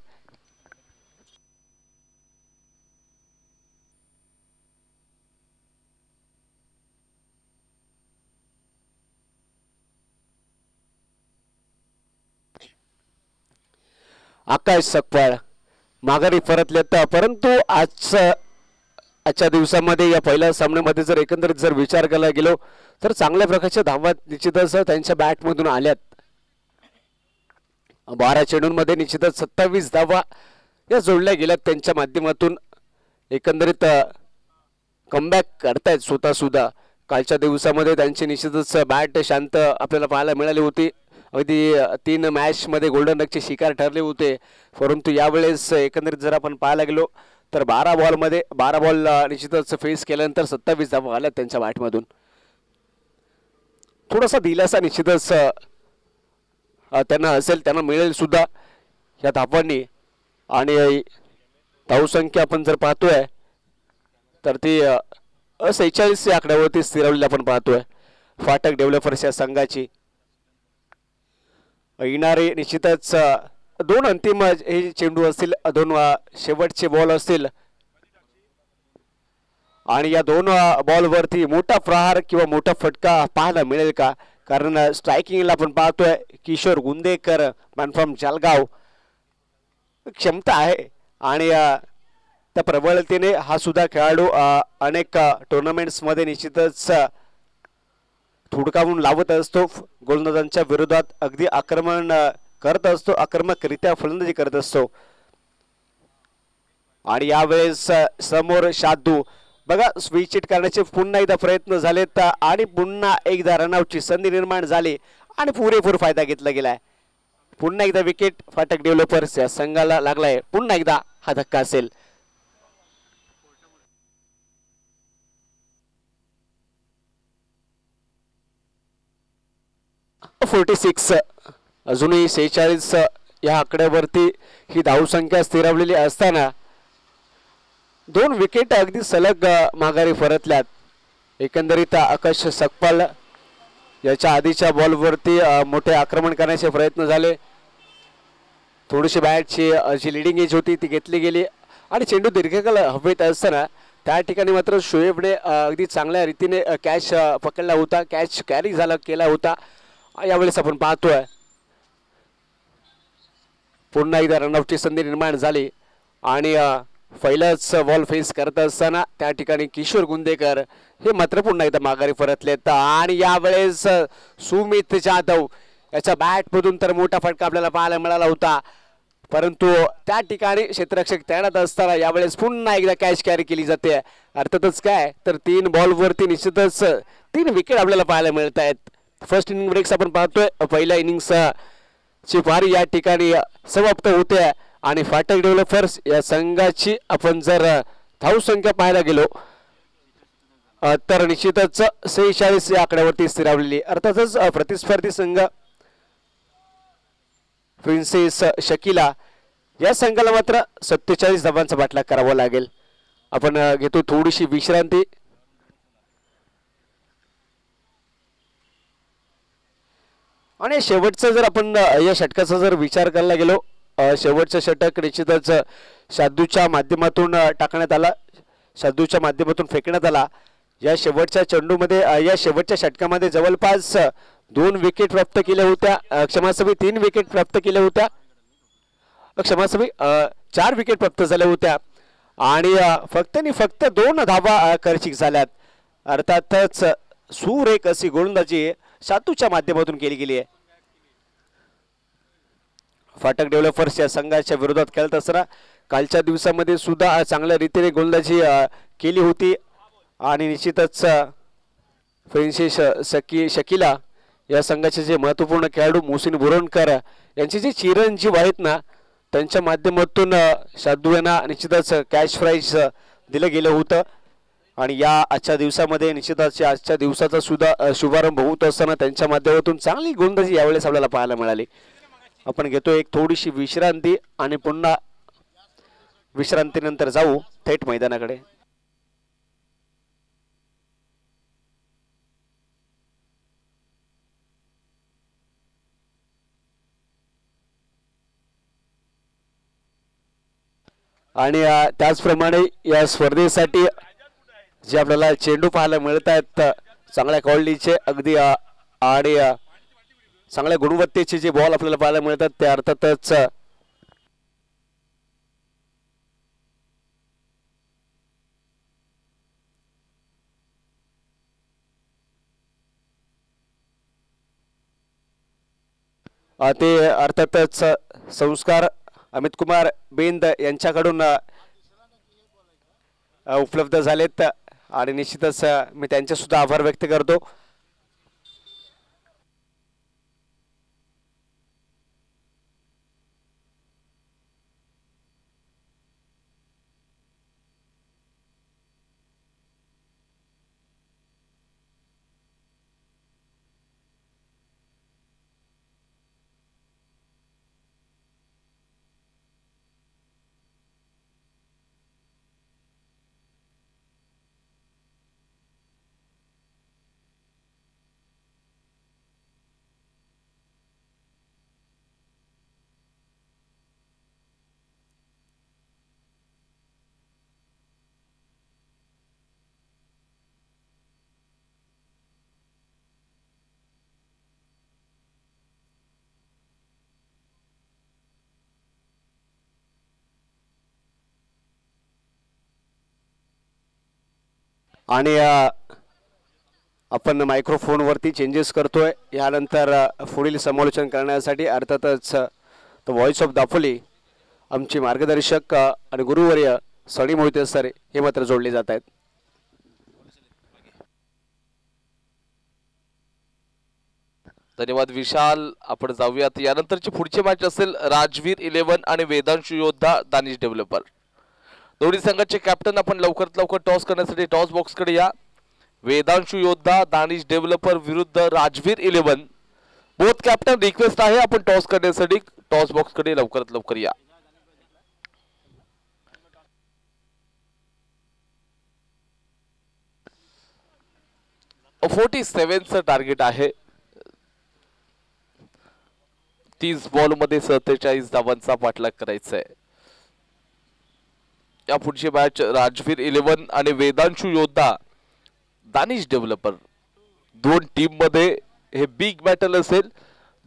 आकाश सकपाळ माघारी परतलेत, परंतु आजच्या दिवसामध्ये या पहिल्या सामन्यामध्ये जर एकंदरीत जर विचार करायला गेलो तर चांगल्या प्रकारच्या धावा निश्चितच त्यांच्या बॅटमधून आल्यात. 12 चेंडूंमध्ये निश्चितच 27 धावा या जोडल्या गेल्यात त्यांच्या माध्यमातून. एकंदरीत कमबॅक करतायत स्वतः सुद्धा. कालच्या दिवसामध्ये त्यांची निश्चितच बॅट शांत आपल्याला पाहायला मिळाली होती. अगदी 3 मॅच मध्ये गोल्डन डकचे शिकार ठरले होते, परंतु यावेळेस एकंदरीत जर आपण पाहायला गेलो तर 12 बॉल निश्चितच फेस केल्यानंतर 27 धावा आल्या त्यांच्या बॅटमधून. थोडासा दिलासा निश्चितच त्यांना असेल, त्यांना मिळेल सुद्धा या धावांनी. आणि धावसंख्या आपण जर पाहतोय तर ती 46 या आकड्यावरती स्थिरावलेली आपण पाहतोय फाटक डेव्हलपर्स या संघाची. येणारे निश्चितच 2 अंतिम हे चेंडू असतील, 2 शेवटचे बॉल असतील आणि या दोन बॉलवरती मोठा प्रहार किंवा मोठा फटका पाहायला मिळेल का? कारण स्ट्रायकिंगला आपण पाहतोय किशोर गुंदेकर मॅन फ्रॉम जळगाव क्षमता आहे आणि त्या प्रबळतेने हा सुद्धा खेळाडू अनेक टुर्नामेंट्समध्ये निश्चितच थुडकावून लावत असतो. गोलंदाजांच्या विरोधात अगदी आक्रमण करत असतो, आक्रमकरित्या फलंदाजी करत असतो. आणि यावेळेस समोर शादू बघा स्विच हिट करण्याचे पुन्हा एकदा प्रयत्न झालेत आणि पुन्हा एकदा रनआउटची संधी निर्माण झाली आणि पुरेपूर फायदा घेतला गेलाय. पुन्हा एकदा विकेट फाटक डेव्हलपर्स या संघाला लागलाय. पुन्हा एकदा हा धक्का असेल. अजूनही 46 या आकड्यावरती ही धावसंख्या स्थिरावलेली असताना दोन विकेट अगदी सलग माघारी परतल्यात. एकंदरीत आकाश सकपाल याच्या आधीच्या बॉलवरती मोठे आक्रमण करण्याचे प्रयत्न झाले. थोडीशी बॅटची जी लिडिंग एज होती ती घेतली गेली आणि चेंडू दीर्घकाळ हवेत असताना त्या ठिकाणी मात्र शोएबने अगदी चांगल्या रीतीने कॅच पकडला होता, कॅच कॅरी झाला केला होता. यावेळेस आपण पाहतोय पुन्हा एकदा रनआउटची संधी निर्माण झाली आणि पहिलाच बॉल फेस करत असताना त्या ठिकाणी किशोर गुंदेकर हे मात्र पुन्हा एकदा माघारी परतलेत आणि यावेळेस सुमित जाधव याच्या बॅटमधून तर मोठा फटका आपल्याला पाहायला मिळाला होता, परंतु त्या ठिकाणी क्षेत्ररक्षक तैनात असताना यावेळेस पुन्हा एकदा कॅच कॅरी केली जाते. अर्थातच काय तर 3 बॉलवरती निश्चितच 3 विकेट आपल्याला पाहायला मिळत आहेत. फर्स्ट इनिंग ब्रेक्स आपण पाहतोय. पहिल्या इनिंग्स ची पारी या ठिकाणी समाप्त होते आणि फाटक डेव्हलपर्स या संघाची आपण जर धावसंख्या पाहायला गेलो तर निश्चितच 46 या आकड्यावरती स्थिरावलेली. अर्थातच प्रतिस्पर्धी संघ प्रिन्सेस शकीला या संघाला मात्र 47 धावांचा बाटला करावा लागेल. आपण घेतो थोडीशी विश्रांती. आणि शेवटचा जर आपण या षटकाचा जर विचार करायला गेलो, शेवटचं षटक निश्चितच शादूच्या माध्यमातून टाकण्यात आला, शादूच्या माध्यमातून फेकण्यात आला. या शेवटच्या चेंडूमध्ये या शेवटच्या षटकामध्ये जवळपास 2 विकेट प्राप्त केल्या होत्या, क्षमासवी 3 विकेट प्राप्त केल्या होत्या, क्षमासवी 4 विकेट प्राप्त झाल्या होत्या आणि फक्त 2 धावा खर्चिक झाल्यात. अर्थातच सुरेख अशी गोलंदाजी शादूच्या माध्यमातून केली गेली आहे. फाटक डेव्हलपर्स या संघाच्या विरोधात खेळत असताना कालच्या दिवसामध्ये सुद्धा चांगल्या रीतीने गोलंदाजी केली होती आणि निश्चितच प्रिन्सेस शकीला या संघाचे जे महत्त्वपूर्ण खेळाडू मोहसिन बुरनकर यांचे जे चिरंजीव आहेत ना, त्यांच्या माध्यमातून शादू यांना निश्चितच कॅश प्राइज दिलं गेलं होतं आणि या आजच्या दिवसामध्ये निश्चितच आजच्या दिवसाचा सुद्धा शुभारंभ होत असताना त्यांच्या माध्यमातून चांगली गोलंदाजी यावेळेस आपल्याला पाहायला मिळाली. आपण घेतो एक थोडीशी विश्रांती आणि पुन्हा विश्रांतीनंतर जाऊ थेट मैदानाकडे. आणि त्याचप्रमाणे या स्पर्धेसाठी जे आपल्याला चेंडू पाहायला मिळत आहेत चांगल्या क्वालिटीचे अगदी आणि चांगल्या गुणवत्तेचे जे बॉल आपल्याला पाहायला मिळतात ते अर्थातच संस्कार अमित कुमार बेंद यांच्याकडून उपलब्ध झालेत आणि निश्चितच मी त्यांचे सुद्धा आभार व्यक्त करतो. आणि आपण मायक्रोफोन वरती चेंजेस करतोय यानंतर पुढील समालोचन करण्यासाठी अर्थातच द व्हॉइस ऑफ दापोली आमचे मार्गदर्शक आणि गुरुवर्य सनी मोहिते सर हे मात्र जोडले जात आहेत. धन्यवाद विशाल. आपण जाऊयात यानंतरची पुढची मॅच असेल राजवीर 11 आणि वेदांशु योद्धा दानिश डेव्हलपर. दोन्ही संघाचे कॅप्टन आपण लवकरात लवकर टॉस करण्यासाठी टॉस बॉक्स कडे या. वेदांशु योद्धा दानिश डेव्हलपर विरुद्ध राजवीर 11. बोथ कॅप्टन रिक्वेस्ट आहे आपण टॉस करण्यासाठी टॉस बॉक्स कडे लवकरात लवकर या. अ 47चं टार्गेट आहे. 30 बॉल मध्ये 47 धावांचा पाठलाग करायचा आहे. या पुढची मॅच राजवीर 11 आणि वेदांशु योद्धा दानिश डेव्हलपर. दोन टीम मध्ये हे बिग बॅटल असेल.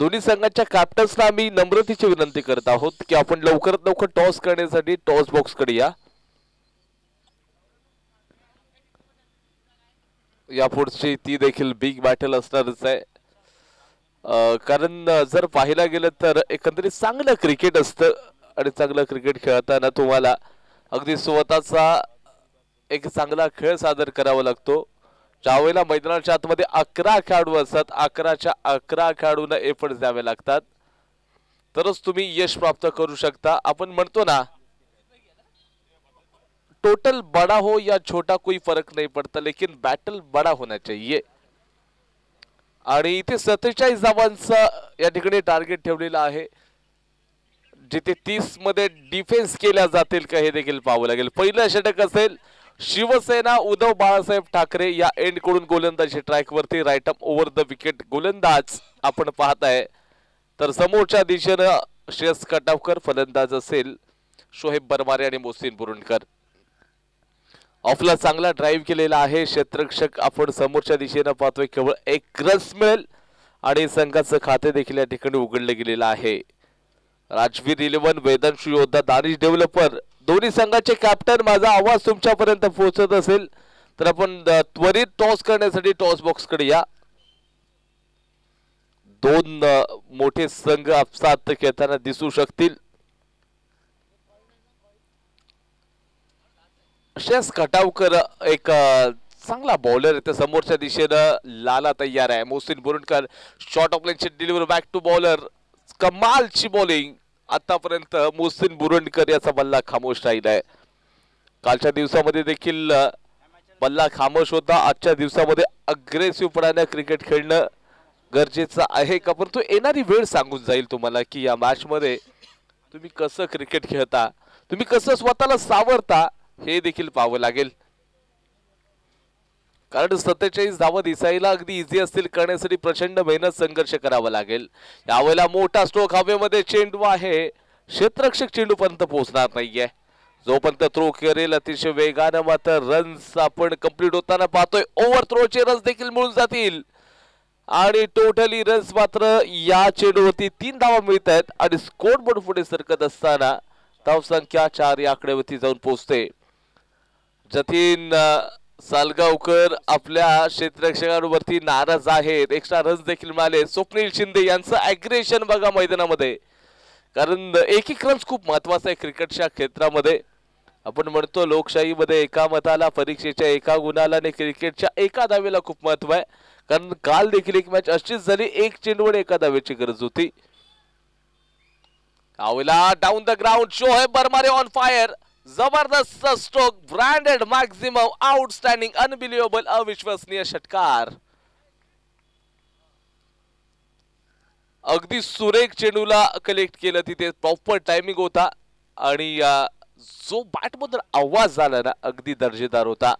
दोन्ही संघाच्या कॅप्टन्सना आम्ही नम्रतेची विनंती करत आहोत की आपण लवकरात लवकर टॉस करण्यासाठी टॉस बॉक्स कडे या. या पुढची ती देखील बिग बॅटल असणारच आहे. कारण जर पाहायला गेलं तर एकंदरीत चांगलं क्रिकेट असतं आणि चांगलं क्रिकेट खेळताना तुम्हाला अगदी स्वतःचा एक चांगला खेळ सादर करावा लागतो. ज्यावेळेला मैदानाच्या आतमध्ये 11 खेळाडू असतात 11च्या 11 खेळाडूंना एफर्ट्स द्यावे लागतात तरच तुम्ही यश प्राप्त करू शकता. आपण म्हणतो ना टोटल बड़ा हो या छोटा कोई फर्क नहीं पड़ता लेकिन बैटल बड़ा होना चाहिए. आणि इथे 47 धावांचा या ठिकाणी टार्गेट ठेवलेला आहे. जिथे 30 मध्ये डिफेन्स केल्या जातील का हे देखील पाहावं लागेल. पहिलं षटक असेल शिवसेना उद्धव बाळासाहेब ठाकरे या एंड कडून गोलंदाजी ट्रॅक वरती right up over the wicket गोलंदाज आपण पाहताय. तर समोरच्या दिशेनं श्रेयस कटावकर फलंदाज असेल शोहेब बरमारे आणि मोहसिन बुरुंडकर. ऑफला चांगला ड्राईव्ह केलेला आहे. क्षेत्ररक्षक आपण समोरच्या दिशेनं पाहतोय केवळ एक रस मिळेल आणि संघाचं खाते देखील या ठिकाणी उघडले गेलेलं आहे. राजवीर 11 वेदांशु योद्धा दानिश डेव्हलपर दोन्ही संघाचे कॅप्टन. माझा आवाज तुमच्यापर्यंत पोहोचत असेल तर आपण त्वरित टॉस करण्यासाठी टॉस बॉक्स कडे या. दोन मोठे संघ आपसात खेळताना दिसू शकतील. श्रेयस कटावकर एक चांगला बॉलर आहे. समोरच्या दिशेनं लाला तयार आहे. मोहसिन बुरुंडकर शॉर्ट ऑफ लेनची डिलिव्हरी बॅक टू बॉलर. कमालची बॉलिंग आतापर्यंत मोहसिन बुरुंडकर याचा बल्ला खामोश राहिलाय. कालच्या दिवसामध्ये देखील बल्ला खामोश होता. आजच्या दिवसामध्ये अग्रेसिव्ह पणाने क्रिकेट खेळणं गरजेचं आहे का परंतु येणारी वेळ सांगून जाईल तुम्हाला की या मॅच मध्ये तुम्ही कसं क्रिकेट खेळता तुम्ही कसं स्वतःला सावरता हे देखील पाहावं लागेल. कारण 47 धावा दिसायला अगदी इझी असतील करण्यासाठी प्रचंड मेहनत संघर्ष करावा लागेल. यावेळेला मोठा स्ट्रोक हवेमध्ये चेंडू आहे. क्षेत्ररक्षक चेंडूपर्यंत पोहोचणार नाहीये. जोपर्यंत थ्रो करेल अतिशय वेगानं मात्र रन्स आपण कंप्लीट होताना पाहतोय. ओव्हर थ्रोचे रन्स देखील मिळून जातील आणि टोटली रन्स मात्र या चेंडूवरती 3 धावा मिळत आहेत आणि स्कोर बोर्ड पुढे सरकत असताना धाव संख्या 4 या आकड्यावरती जाऊन पोहोचते. जतीन सालगावकर आपल्या क्षेत्ररक्षकांवरती नाराज आहेत. एक्स्ट्रा रन्स देखील मिळाले. स्वप्नील शिंदे यांचं अग्रेशन बघा मैदानामध्ये. कारण एक एक रन्स खूप महत्वाचा आहे क्रिकेटच्या क्षेत्रामध्ये. आपण म्हणतो लोकशाहीमध्ये एका मताला परीक्षेच्या एका गुणाला आणि क्रिकेटच्या एका धावेला खूप महत्व आहे. कारण काल देखील एक मॅच अशीच झाली. एक चेंडूवर एका धावेची गरज होती. यावेळेला down the ground Shoaib Barmare on fire. जबरदस्त stroke branded maximum outstanding unbelievable अविश्वसनीय षटकार. अगदी सुरेख चेंडूला कलेक्ट केलं. तिथे प्रॉपर टायमिंग होता आणि जो बॅट मधून आवाज झाला ना अगदी दर्जेदार होता.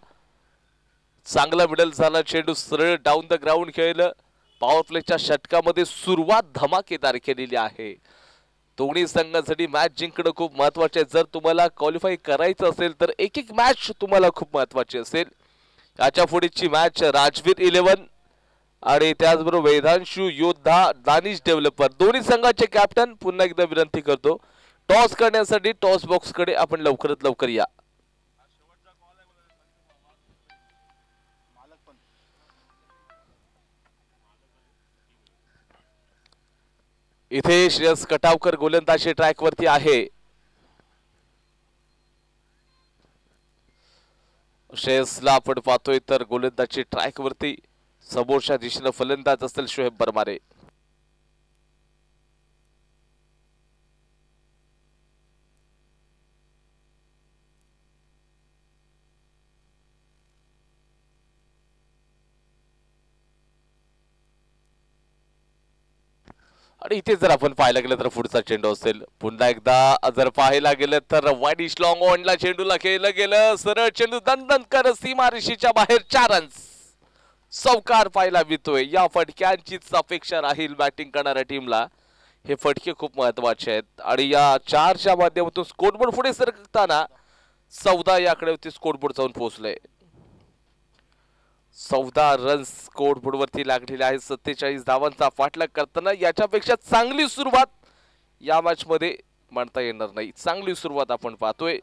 चांगला मिडल झाला. चेंडू सरळ डाऊन द ग्राउंड खेळलं. पॉवर प्लेच्या षटकामध्ये सुरुवात धमाकेदार केलेली आहे. दोन्ही संघांसाठी मॅच जिंकणं खूप महत्वाचे आहे. जर तुम्हाला क्वालिफाय करायचं असेल तर एक एक मॅच तुम्हाला खूप महत्वाची असेल. याच्या पुढची मॅच राजवीर 11 आणि त्याचबरोबर वेदांशु योद्धा दानिश डेव्हलपर दोन्ही संघाचे कॅप्टन. पुन्हा एकदा विनंती करतो टॉस करण्यासाठी टॉस बॉक्स कडे आपण लवकरात लवकर या. इथे श्रेयस कटावकर गोलंदाजी ट्रॅक वरती आहे. श्रेयसला आपण पाहतोय तर गोलंदाजी ट्रॅक वरती समोरच्या दिशेनं फलंदाज असेल शोएब बरमारे. आणि इथे जर आपण पाहायला गेलं तर पुढचा चेंडू असेल. पुन्हा एकदा जर पाहायला गेलं तर वाईडिश लॉंग ऑनला चेंडूला केलं गेलं सरळ चेंडू दणदणकर सीमारेषेच्या बाहेर 4 रन्स. चौकार पाहायला मिळतोय. या फटक्यांचीच अपेक्षा राहील बॅटिंग करणाऱ्या टीमला. हे फटके खूप महत्वाचे आहेत आणि या 4च्या माध्यमातून स्कोरबोर्ड पुढे सरकताना 14 या आकड्यावरती स्कोरबोर्ड जाऊन पोहोचले. 14 रन्स स्कोरबोर्ड वरती लागलेले आहेत. 47 धावांचा पाठलाग करताना याच्यापेक्षा चांगली सुरुवात या मॅच मध्ये म्हणता येणार नाही. चांगली सुरुवात आपण पाहतोय.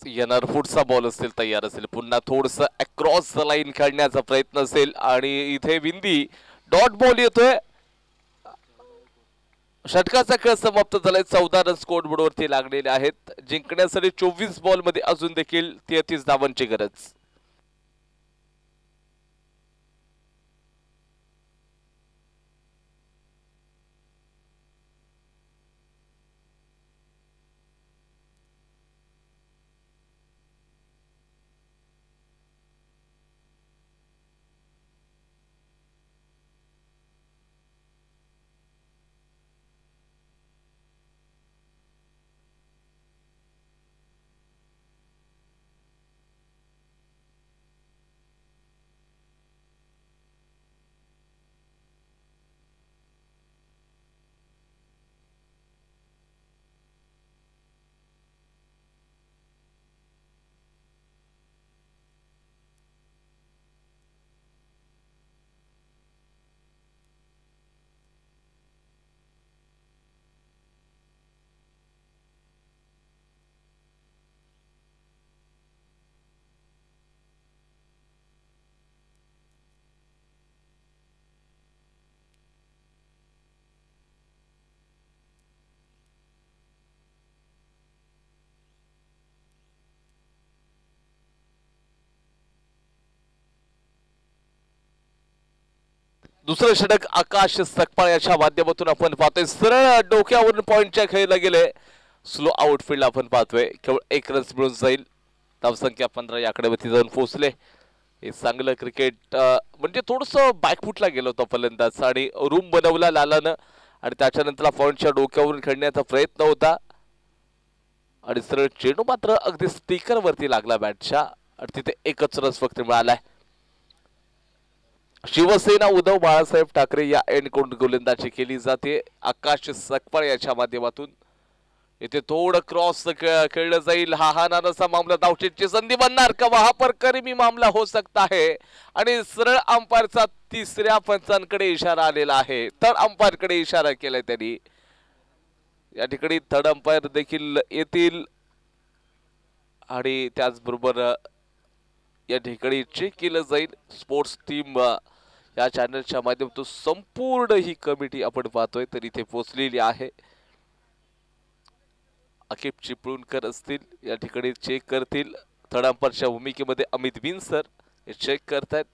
येणार पुढचा बॉल असेल तयार असेल. पुन्हा थोडस अक्रॉस द लाईन खेळण्याचा प्रयत्न असेल आणि इथे विंदी डॉट बॉल येतोय. षटकाचा खेळ समाप्त झालाय. 14 रन स्कोरबोर्ड वरती लागलेले आहेत. जिंकण्यासाठी 24 बॉल मध्ये अजून देखील 33 धावांची गरज. दुसरं षटक आकाश सकपाळ याच्या माध्यमातून आपण पाहतोय. सरळ डोक्यावरून पॉइंटच्या खेळला गेले. स्लो आउटफील्ड आपण पाहतोय. केवळ 1 रन मिळून जाईल. धावसंख्या 15 या आकड्यावरती जाऊन पोहोचले. हे चांगलं क्रिकेट म्हणजे थोडस बॅकफुटला गेलं होतं फलंदाज आणि रूम बनवला लालानं आणि त्याच्यानंतर पॉइंटच्या डोक्यावरून खेळण्याचा प्रयत्न होता आणि सरळ चेंडू मात्र अगदी स्पीकर वरती लागला बॅटच्या आणि तिथे एकच रन फक्त मिळालाय. शिवसेना उद्धव बाळासाहेब ठाकरे या एंडकडून गोलंदाजी केली जाते आकाश सकपाळ याच्या माध्यमातून. इथे थोडं क्रॉस खेळलं जाईल. हा नानाचा मामला धावचीची संधी बनणार का? वहां पर करीमी मामला हो सकता है आणि सरळ अंपायरचा 3ऱ्या पंचांकडे इशारा आलेला आहे. थर्ड अंपायरकडे इशारा केलाय त्यांनी. या ठिकाणी थर्ड अंपायर देखील येतील आणि त्याचबरोबर या ठिकाणी चेक केलं जाईल. स्पोर्ट्स टीम या चॅनलच्या माध्यमातून संपूर्ण ही कमिटी आपण पाहतोय तर इथे पोहोचलेली आहे. अकिब चिपळूणकर असतील या ठिकाणी चेक करतील. थर्ड अंपायरच्या भूमिकेमध्ये अमित बिन सर हे चेक करतायत.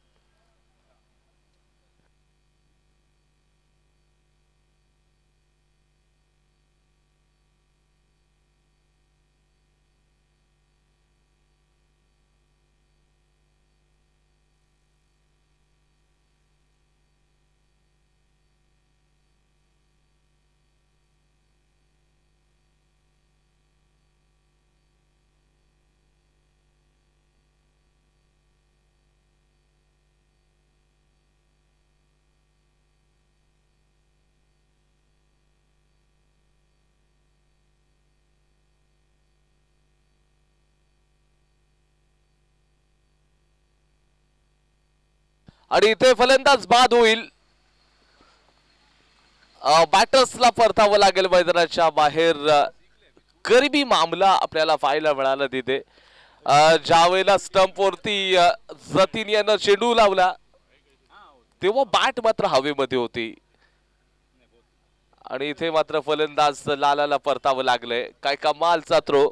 आणि इथे फलंदाज बाद होईल. बॅटर्सला परतावं लागेल मैदानाच्या बाहेर. गरिबी मामला आपल्याला पाहायला मिळाला तिथे. ज्या वेळेला स्टंपवरती जतीन यानं चेंडू लावला तेव्हा बॅट मात्र हवेमध्ये होती आणि इथे मात्र फलंदाज लालाला परतावं लागलंय. काय कमालचा थ्रो.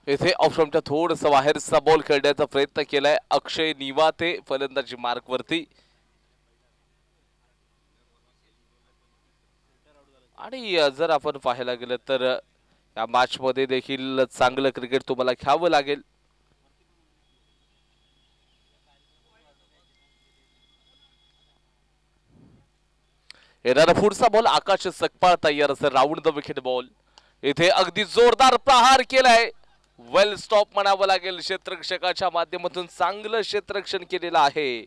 इथे ऑफस्टंपच्या थोडस बाहेरचा बॉल खेळण्याचा प्रयत्न केलाय अक्षय निवाते फलंदाजी मार्क वरती. आणि जर आपण पाहायला गेलं तर या मॅच मध्ये देखील चांगलं क्रिकेट तुम्हाला खेळावं लागेल. येणारा पुढचा बॉल आकाश सकपाळ तयार असेल. Round the wicket ball. इथे अगदी जोरदार प्रहार केलाय. वेल स्टॉप म्हणावं लागेल. क्षेत्ररक्षकाच्या माध्यमातून चांगलं क्षेत्ररक्षण केलेलं आहे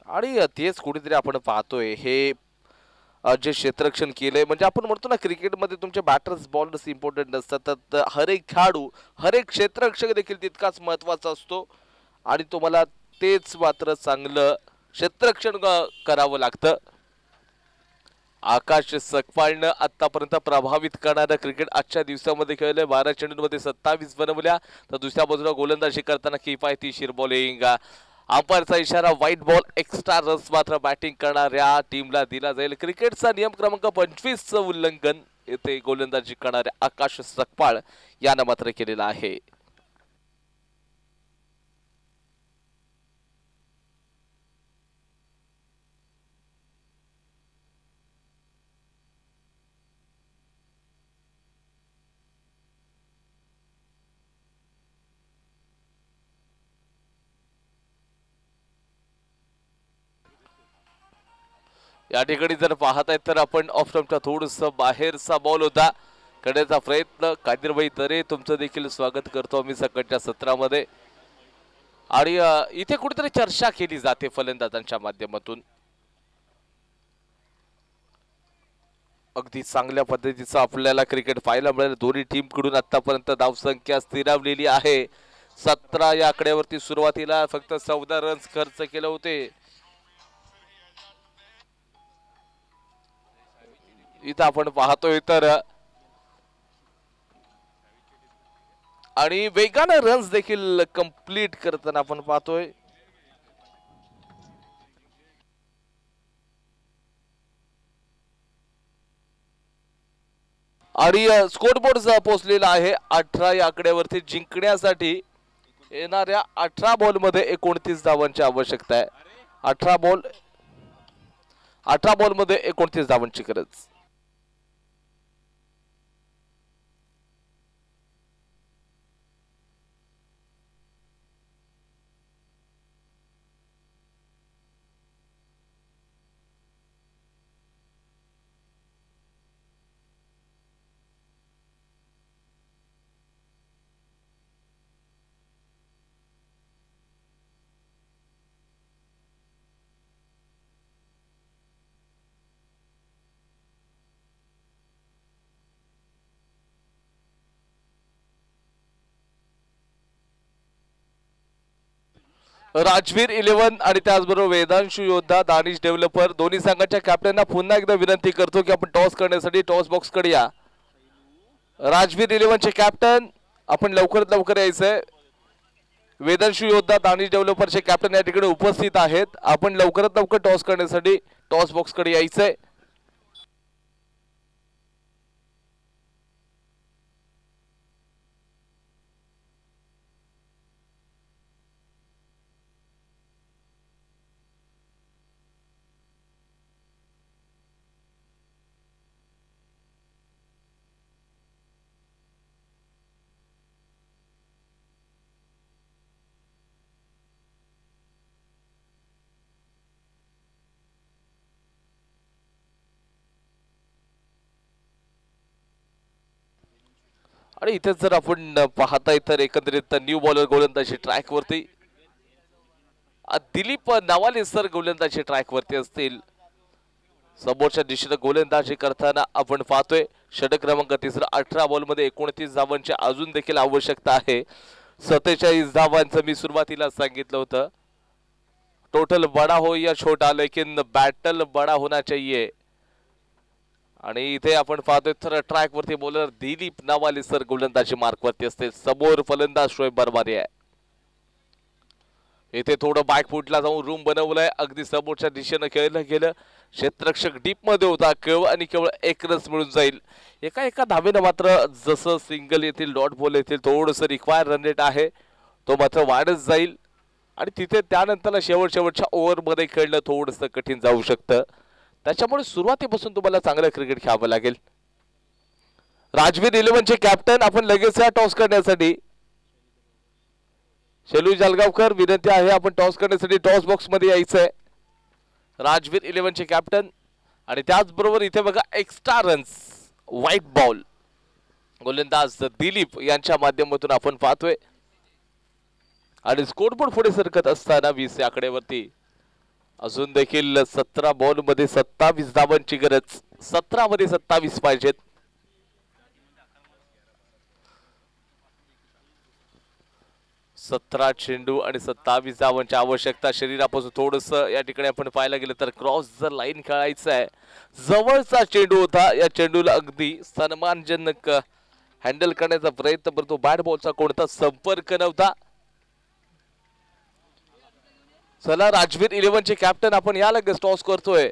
आणि तेच कुठेतरी आपण पाहतोय हे जे क्षेत्ररक्षण केलंय. म्हणजे आपण म्हणतो ना क्रिकेटमध्ये तुमचे बॅटर्स बॉलर्स इम्पॉर्टंट नसतात तर हर एक खेळाडू हर एक क्षेत्ररक्षक देखील तितकाच महत्वाचा असतो आणि तुम्हाला तेच मात्र चांगलं क्षेत्ररक्षण करावं लागतं. आकाश सकपाळनं आतापर्यंत प्रभावित करणारं क्रिकेट आजच्या दिवसामध्ये खेळलंय. 12 चेंडूंमध्ये 27 बनवल्या तर दुसऱ्या बाजूला गोलंदाजी करताना किफायतशीर बॉलिंग. अंपायरचा इशारा व्हाईट बॉल एक्स्ट्रा रन्स मात्र बॅटिंग करणाऱ्या टीमला दिला जाईल. क्रिकेटचा नियम क्रमांक 25 चं उल्लंघन येथे गोलंदाजी करणाऱ्या आकाश सकपाळ यानं मात्र केलेलं आहे. या ठिकाणी जर पाहत आहेत तर आपण ऑफ स्टंपचा थोडस बाहेरचा बॉल होता करण्याचा प्रयत्न. कादिरभाई तरे तुमचं देखील स्वागत करतो आम्ही सकाळच्या सत्रामध्ये. आणि इथे कुठेतरी चर्चा केली जाते फलंदाजांच्या माध्यमातून. अगदी चांगल्या पद्धतीचं आपल्याला क्रिकेट पाहायला मिळेल. दोन्ही टीम कडून आतापर्यंत धावसंख्या स्थिरावलेली आहे. 17 या आकड्यावरती सुरुवातीला फक्त 14 रन्स खर्च केले होते. इथं आपण पाहतोय तर आणि वेगाने रन्स देखील कंप्लीट करताना आपण पाहतोय. आणि स्कोरबोर्ड पोहोचलेला आहे 18 या आकड्यावरती. जिंकण्यासाठी येणाऱ्या 18 बॉल मध्ये 29 धावांची आवश्यकता आहे. 18 बॉल मध्ये 29 धावांची गरज. राजवीर 11 आणि त्याचबरोबर वेदांशु योद्धा दानिश डेव्हलपर दोन्ही संघाच्या कॅप्टनना पुन्हा एकदा विनंती करतो की आपण टॉस करण्यासाठी टॉस बॉक्स कडे या। राजवीर 11 चे कॅप्टन आपण लवकरात लवकर यायचंय। वेदांशु योद्धा दानिश डेव्हलपरचे कॅप्टन या ठिकाणी उपस्थित आहेत। आपण लवकरात लवकर टॉस करण्यासाठी टॉस बॉक्स कडे यायचंय। आणि इथे जर आपण पाहताय तर एकंदरीत न्यू बॉलर गोलंदाजी ट्रॅक वरती दिलीप नवाले सर गोलंदाजी ट्रॅक वरती असतील। समोरच्या दिशेने गोलंदाजी करताना आपण पाहतोय षटक क्रमांक 3 18 बॉल मध्ये 29 धावांची अजून देखील आवश्यकता आहे। 47 धावांचं मी सुरुवातीला सांगितलं होतं। टोटल बड़ा हो या छोटा लेकिन बैटल बड़ा होना चाहिए। आणि इथे आपण पाहतोय तर ट्रॅक वरती बॉलर दिलीप नवाले सर गोलंदाजी मार्क वरती असते। समोर फलंदाज शोएब बरबारी आहे। इथे थोडं बॅकफुटला जाऊन रूम बनवलाय। अगदी समोरच्या दिशेने खेळलं गेलं। क्षेत्ररक्षक डीप मध्ये होता। केवळ आणि केवळ एक रन मिळून जाईल। एका धावेनं मात्र जसं सिंगल येतील डॉट बॉल येतील थोडंसं रिक्वायर रन रेट आहे तो मात्र वाढत जाईल आणि तिथे त्यानंतर शेवटच्या ओव्हर मध्ये खेळणं थोडंसं कठीण जाऊ शकतं। त्याच्यामुळे सुरुवातीपासून तुम्हाला चांगलं क्रिकेट खेळावं लागेल। राजवीर 11 चे कॅप्टन आपण लगेच या टॉस करण्यासाठी शेलू जलगावकर विनंती आहे आपण टॉस करण्यासाठी टॉस बॉक्स मध्ये यायचंय। राजवीर 11 चे कॅप्टन आणि त्याचबरोबर इथे बघा एक्स्ट्रा रन्स व्हाईट बॉल गोलंदाज दिलीप यांच्या माध्यमातून आपण पाहतोय आणि स्कोरबोर्ड पुढे सरकत असताना 20 या आकड्यावरती अजून देखील 17 बॉल मध्ये 27 धावांची गरज। 17 मध्ये 27 पाहिजेत। 17 चेंडू आणि 27 धावांची आवश्यकता। शरीरापासून थोडस या ठिकाणी आपण पाहायला गेलं तर क्रॉस जर लाईन खेळायचं आहे। जवळचा चेंडू होता। या चेंडूला अगदी सन्मानजनक हँडल करण्याचा प्रयत्न करतो। बॅट बॉलचा कोणता संपर्क नव्हता। चला राजवीर 11 चे कॅप्टन आपण या लगेच टॉस करतोय।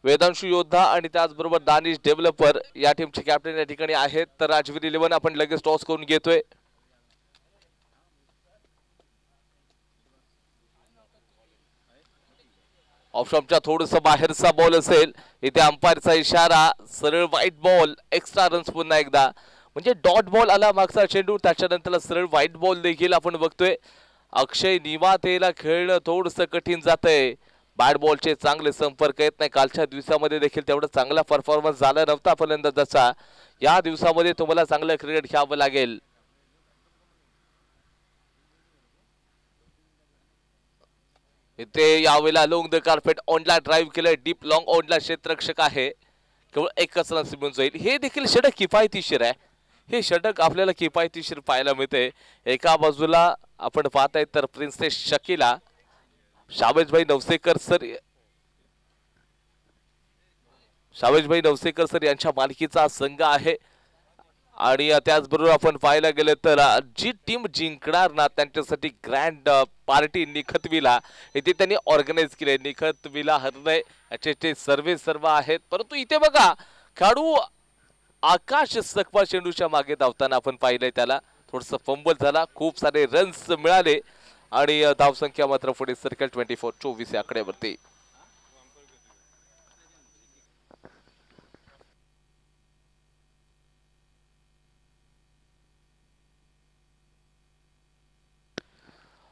वेदांशु योद्धा आणि त्याचबरोबर दानिश डेव्हलपर या टीमचे कॅप्टन या ठिकाणी आहेत। तर राजवीर 11 आपण लगेच टॉस करून घेतोय। ऑफ स्टंपच्या थोडस बाहेरचा बॉल असेल। इथे अंपायरचा इशारा सरळ व्हाईट बॉल एक्स्ट्रा रन्स पुन्हा एकदा म्हणजे डॉट बॉल आला मागचा चेंडू त्याच्यानंतर सरळ व्हाईट बॉल देखील आपण बघतोय। अक्षय निवातेला खेळणं थोडंसं कठीण जातंय। बॅट बॉलचे चांगले संपर्क येत नाही। कालच्या दिवसामध्ये देखील तेवढा चांगला परफॉर्मन्स झाला नव्हता फलंदाजाचा। या दिवसामध्ये तुम्हाला चांगलं क्रिकेट खेळावं लागेल। इथे यावेळेला लॉंग द कार्पेट ऑनला ड्राईव्ह केलं। डीप लॉंग ऑनला क्षेत्ररक्षक आहे। केवळ एकच रन मिळून जाईल। हे देखील षटक किफायतशीर आहे। हे षटक आपल्याला किफायतशीर पाहायला मिळते। एका बाजूला आपण पाहताय तर प्रिन्सेस शकीला शावेजभाई नवसेकर सर यांच्या मालकीचा संघ आहे आणि त्याचबरोबर आपण पाहायला गेलं तर जी टीम जिंकणार ना त्यांच्यासाठी ग्रँड पार्टी निखतविला इथे त्यांनी ऑर्गनाइज केले। निखतविला हरणे याचे ते सर्व आहेत। परंतु इथे बघा खेळाडू आकाश सकवा चेंडूच्या मागे धावताना आपण पाहिलंय त्याला थोडस फंबल झाला। खूप सारे रन्स मिळाले आणि धावसंख्या मात्र पुढे सर्कल 24 या आकड्यावरती।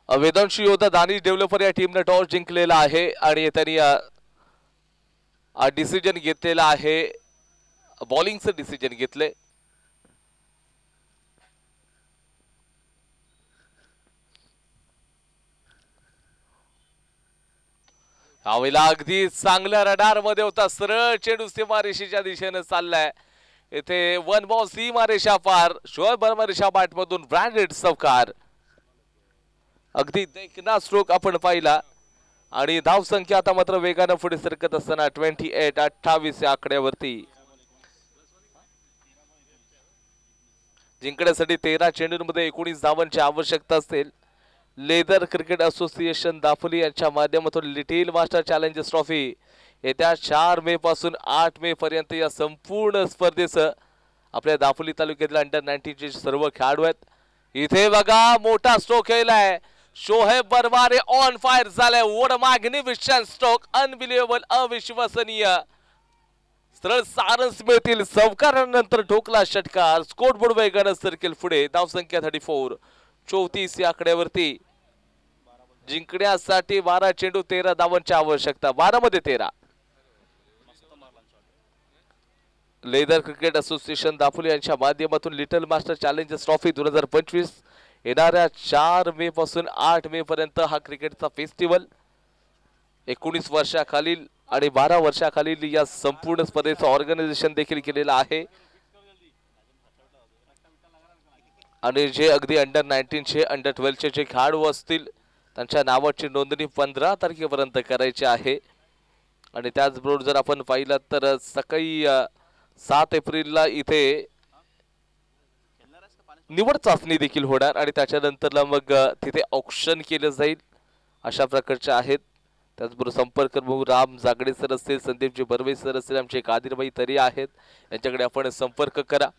वेदांशु योद्धा दानिश डेव्हलपर या टीमने टॉस जिंकलेला आहे आणि त्यांनी डिसिजन घेतलेला आहे। बॉलिंगचं डिसिजन घेतले। यावेळेला अगदी चांगल्या रडार मध्ये होता। सरळ चेंडू सीमारेषेच्या दिशेने चाललाय। इथे वन बॉल सीमा रेषा पार. शोएब वर्मा रेषा मधून ब्रँडेड चौकार. अगदी देखना स्ट्रोक आपण पाहिला आणि धाव संख्या आता मात्र वेगानं पुढे सरकत असताना 28 या आकड्यावरती. जिंकण्यासाठी 13 चेंडूंमध्ये 19 धावांची आवश्यकता असेल. लेदर क्रिकेट असोसिएशन दापोली यांच्या माध्यमातून लिटिल मास्टर चॅलेंजर्स ट्रॉफी येत्या 4 मे पासून 8 मे पर्यंत या संपूर्ण स्पर्धेचं आपल्या दापोली तालुक्यातील अंडर 19 चे सर्व खेळाडू आहेत. इथे बघा मोठा स्ट्रोक केलाय. शोएब वर्मा ऑन फायर झालाय. What a magnificent stroke. Unbelievable, अविश्वसनीय. सरळ सारंस मिळतील. चौकारानंतर ठोकला षटकार. स्कोरबोर्ड वेगानं सर्कल पुढे. धाव संख्या 34 या आकड्यावरती. जिंकण्यासाठी 12 चेंडू 13 धावांची आवश्यकता. 12 मध्ये 13. लेदर क्रिकेट असोसिएशन दापोली यांच्या माध्यमातून लिटल मास्टर चॅलेंजर्स ट्रॉफी 2025 येणाऱ्या 4 मे पासून 8 मे पर्यंत हा क्रिकेटचा फेस्टिवल 19 वर्षाखालील आणि 12 वर्षाखालील या संपूर्ण स्पर्धेचं ऑर्गनायझेशन देखील केलेलं आहे. आणि जे अगदी अंडर 19 चे अंडर 12 चे जे खेळाडू असतील त्यांच्या नावाची नोंदणी 15 तारखेपर्यंत करायची आहे. आणि त्याचबरोबर जर आपण पाहिलं तर सकाळी 7 एप्रिलला इथे निवड चाचणी देखील होणार आणि त्याच्यानंतरला मग तिथे ऑक्शन केलं जाईल. अशा प्रकारचे आहेत. त्याचबरोबर संपर्क राम जागडे सर असतील, संदीपजी बर्वे सर असतील, आमचे कादिरबाई तरी आहेत, यांच्याकडे आपण संपर्क करा.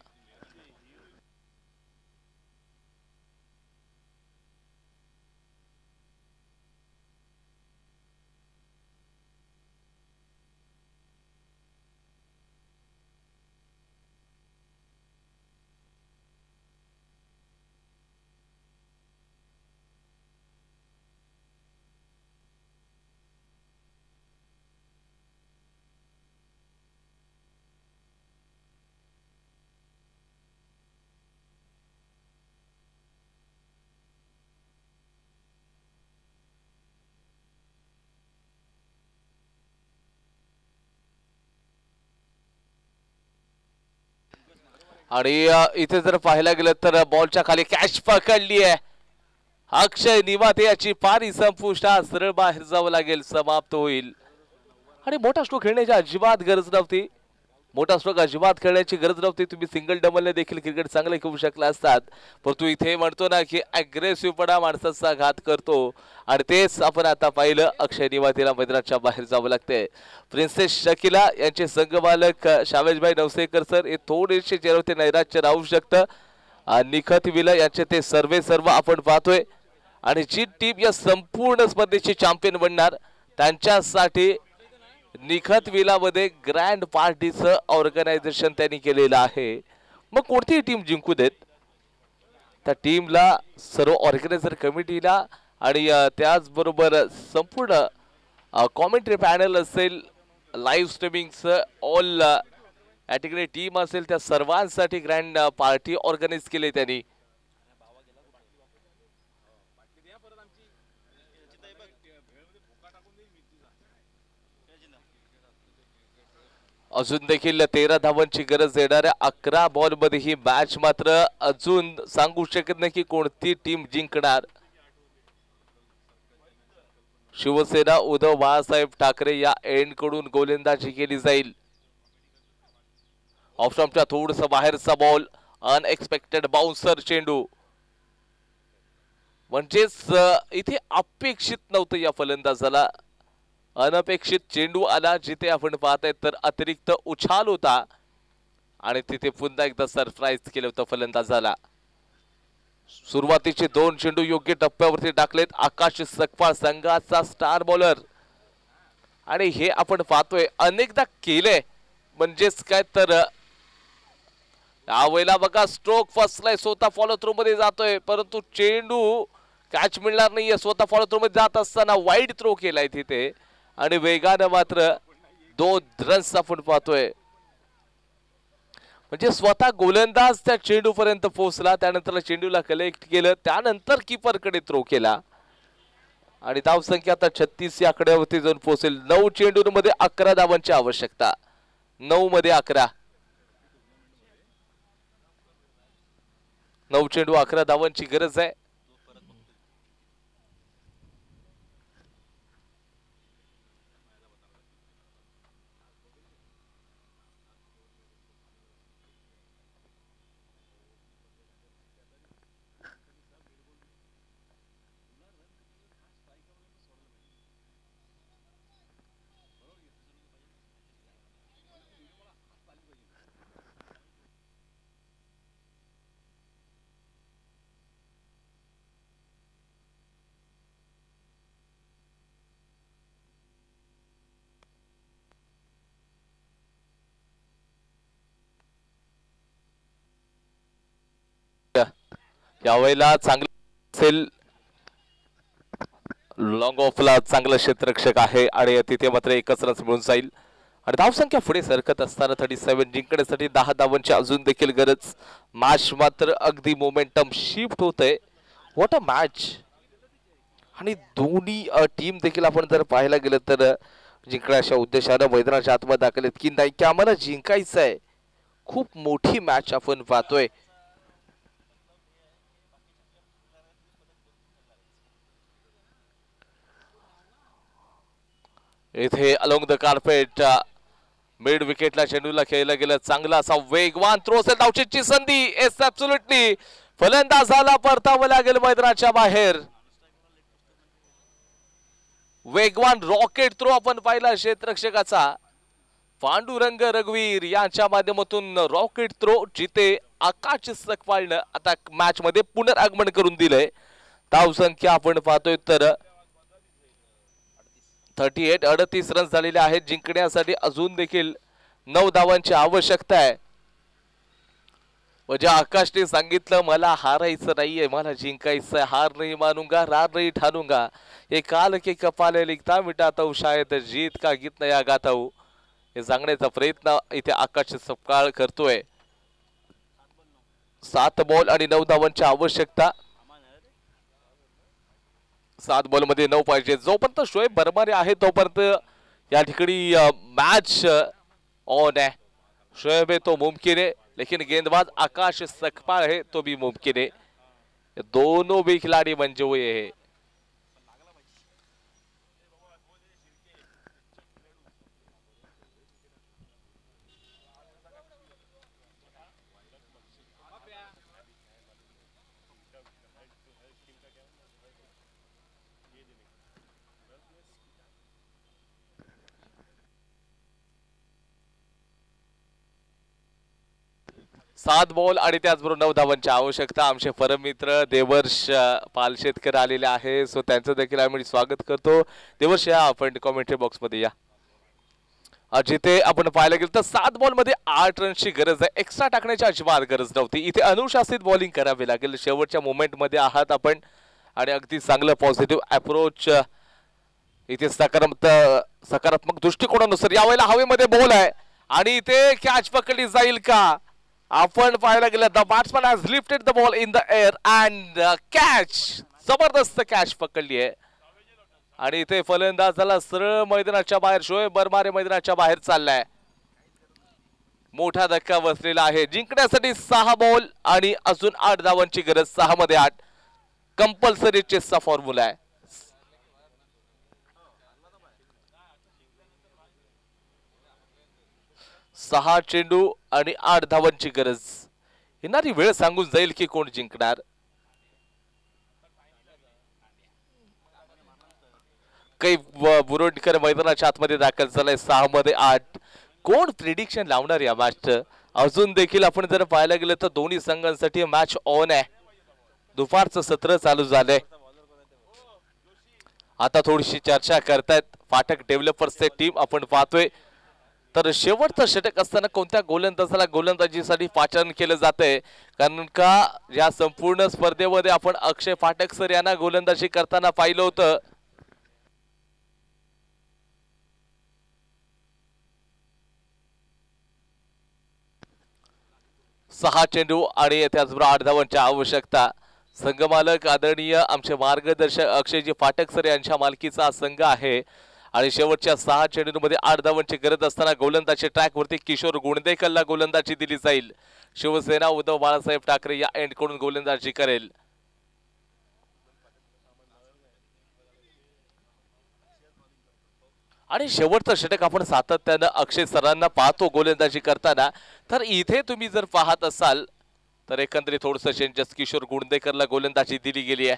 आणि इथे जर पाहायला गेलं तर बॉलच्या खाली कॅच पकडली आहे. अक्षय निवाते याची पारी संपुष्टात. सरळ बाहेर जावं लागेल. समाप्त होईल. आणि मोठा स्ट्रोक खेळण्याची अजिबात गरज नव्हती. मोठा स्ट्रोक अजिबात खेळण्याची गरज नव्हती. तुम्ही सिंगल डबलने देखील क्रिकेट चांगले खेळू शकला असतात. परंतु इथे म्हणतो ना की अग्रेसिव्हपणा माणसाचा घात करतो आणि तेच आपण आता पाहिलं. अक्षय निवातेला मैदानाच्या बाहेर जावं लागते. प्रिन्सेस शकिला यांचे संघमालक शावेशभाई नवसेकर सर हे थोडेसे चेहऱ्यावरती नैराश्य राहू शकतं. निखत विला यांचे ते सर्व आपण पाहतोय. आणि जी टीम या संपूर्ण स्पर्धेची चॅम्पियन बनणार त्यांच्यासाठी निखत विलामध्ये ग्रँड पार्टीचं ऑर्गनायझेशन त्यांनी केलेलं आहे. मग कोणतीही टीम जिंकू देत त्या टीमला, सर्व ऑर्गनायझर कमिटीला आणि त्याचबरोबर संपूर्ण कॉमेंट्री पॅनल असेल, लाईव्ह स्ट्रीमिंगचं ऑल या ठिकाणी टीम असेल, त्या सर्वांसाठी ग्रँड पार्टी ऑर्गनाइज केली त्यांनी. अजून देखील 13 धावांची गरज येणाऱ्या 11 बॉल मध्ये ही मॅच मात्र अजून सांगू शकत नाही की कोणती टीम जिंकणार. शिवसेना उद्धव बाळासाहेब ठाकरे या एंड कडून गोलंदाजी केली जाईल. ऑफस्टंपच्या थोडस बाहेरचा बॉल. अनएक्सपेक्टेड बाउन्सर चेंडू. म्हणजेच इथे अपेक्षित नव्हतं या फलंदाजाला. अनपेक्षित चेंडू आला. जिथे आपण पाहताय तर अतिरिक्त उछाल होता आणि तिथे पुन्हा एकदा सरप्राईज केलं होतं फलंदाजाला. सुरुवातीचे 2 चेंडू योग्य टप्प्यावरती टाकलेत. आकाश सकपाळ संघाचा स्टार बॉलर आणि हे आपण पाहतोय अनेकदा केले. म्हणजेच काय तर यावेळेला बघा स्ट्रोक फसलाय. स्वतः फॉलो थ्रू मध्ये जातोय परंतु चेंडू कॅच मिळणार नाहीये. स्वतः फॉलो थ्रू मध्ये जात असताना वाईड थ्रो केलाय तिथे आणि वेगानं मात्र 2 रन्स आपण पाहतोय. म्हणजे स्वतः गोलंदाज त्या चेंडू पर्यंत पोहोचला. त्यानंतर चेंडूला कलेक्ट केलं. त्यानंतर कीपर कडे थ्रो केला आणि धाव संख्या आता 36 या आकड्यावरती जाऊन पोहोचेल. 9 चेंडूंमध्ये 11 धावांची आवश्यकता. 9 मध्ये 11. 9 चेंडू 11 धावांची गरज आहे. यावेळेला चांगलं असेल, लॉंग ऑफला चांगलं क्षेत्ररक्षक आहे आणि तिथे मात्र एकच रन मिळून जाईल. आणि धावसंख्या पुढे सरकत असताना 37 जिंकण्यासाठी 10 धावांची अजून देखील गरज. मॅच मात्र अगदी मोमेंटम शिफ्ट होतंय. What a match. आणि दोन्ही टीम देखील आपण जर पाहायला गेलं तर जिंकण्याच्या उद्देशानं मैदानाच्या आतमध्ये दाखल आहेत की नाही की आम्हाला जिंकायचं आहे. खूप मोठी मॅच आपण पाहतोय. इथे अलोंग द कार्पेट मिड विकेटला चेंडूला खेळला गेलं. चांगला असा वेगवान थ्रो असेल. धावचीची संधी. एस ऍब्सोल्युटली फलंदाजाला परतावं लागेल मैदानाच्या बाहेर. वेगवान रॉकेट थ्रो आपण पाहिला क्षेत्ररक्षकाचा. पांडुरंग रघुवीर यांच्या माध्यमातून रॉकेट थ्रो जिथे आकाश सकपाळनं आता मॅच मध्ये पुनरागमन करून दिलंय. धावसंख्या आपण पाहतोय तर 38 रन झालेले आहेत. जिंकण्यासाठी अजून देखील 9 धावांची आवश्यकता आहे. म्हणजे आकाशने सांगितलं मला हारायचं नाहीये, मला जिंकायचं. हार नाही मानूंगा, रार नाही ठानूंगा, ये काल के कपाले लिखता मिटाता हूं, शायद जीत का गीत नया गाता हूं, हे सांगण्याचा प्रयत्न इथे आकाश सपकाळ करतोय. 7 बॉल आणि 9 धावांची आवश्यकता. 7 बॉल मध्ये 9 पाहिजे. जोपर्यंत शोएब बरमारे आहे तोपर्यंत या ठिकाणी मॅच ऑन है. शोएब है तो मुमकिन है, लेकिन गेंदबाज आकाश सकपाळ है तो भी मुमकिन है. दोनों भी खिलाड़ी मंजे हुए हैं. सात बॉल आणि त्याचबरोबर 9 धावांची आवश्यकता. आमचे परममित्र देवर्ष पालशेतकर आलेले आहे, सो त्यांचं देखील आम्ही स्वागत करतो. देवर्ष या आपण कॉमेंट्री बॉक्स मध्ये या. जिथे आपण पाहायला गेलं तर 7 बॉल मध्ये 8 रनची गरज आहे. एक्स्ट्रा टाकण्याची अजिबात गरज नव्हती. इथे अनुशासित बॉलिंग करावी लागेल. शेवटच्या मोमेंट मध्ये आहात आपण आणि अगदी चांगलं पॉझिटिव्ह अप्रोच इथे सकारात्मक दृष्टिकोनानुसार यावेळेला हवेमध्ये बॉल आहे आणि इथे कॅच पकडली जाईल का. आपण पाहायला गेलं the batsman has lifted the ball in the air and catch. जबरदस्त कॅच पकडली आहे आणि इथे फलंदाजाला सरळ मैदानाच्या बाहेर शोएब बरमारे मैदानाच्या बाहेर चाललाय. मोठा धक्का बसलेला आहे. जिंकण्यासाठी 6 बॉल आणि अजून 8 धावांची गरज. 6 मध्ये 8 कंपल्सरी चेसचा फॉर्म्युला आहे. 6 चेंडू आणि 8 धावांची गरज. येणारी वेळ सांगून जाईल की कोण जिंकणार. काही बुरोडकर मैदानाच्या आतमध्ये दाखल झालाय. 6 मध्ये 8 कोण प्रिडिक्शन लावणार या मॅचचं. अजून देखील आपण जर पाहायला गेलं तर दोन्ही संघांसाठी मॅच ऑन आहे. दुपारचं सत्र चालू झालंय. आता थोडीशी चर्चा करतायत फाटक डेव्हलपर्सचे टीम. आपण पाहतोय तर शेवटचं षटक असताना कोणत्या गोलंदाजाला गोलंदाजीसाठी पाचारण केलं जातंय, कारण का या संपूर्ण स्पर्धेमध्ये आपण अक्षय फाटक सर यांना गोलंदाजी करताना पाहिलं होतं. सहा चेंडू आणि त्याचबरोबर 8 धावांची आवश्यकता. संघमालक आदरणीय आमचे मार्गदर्शक अक्षयजी फाटक सर यांच्या मालकीचा संघ आहे आणि शेवटच्या 6 चेंडूंमध्ये 8 धावांची गरज असताना गोलंदाजी ट्रॅकवरती किशोर गुणदेकरला गोलंदाजी दिली जाईल. शिवसेना उद्धव बाळासाहेब ठाकरे या एंडकडून गोलंदाजी करेल. आणि शेवटचं षटक आपण सातत्यानं अक्षय सरांना पाहतो गोलंदाजी करताना. तर इथे तुम्ही जर पाहत असाल तर एकंदरीत थोडंसं चेंजेस किशोर गुणदेकरला गोलंदाजी दिली गेली आहे.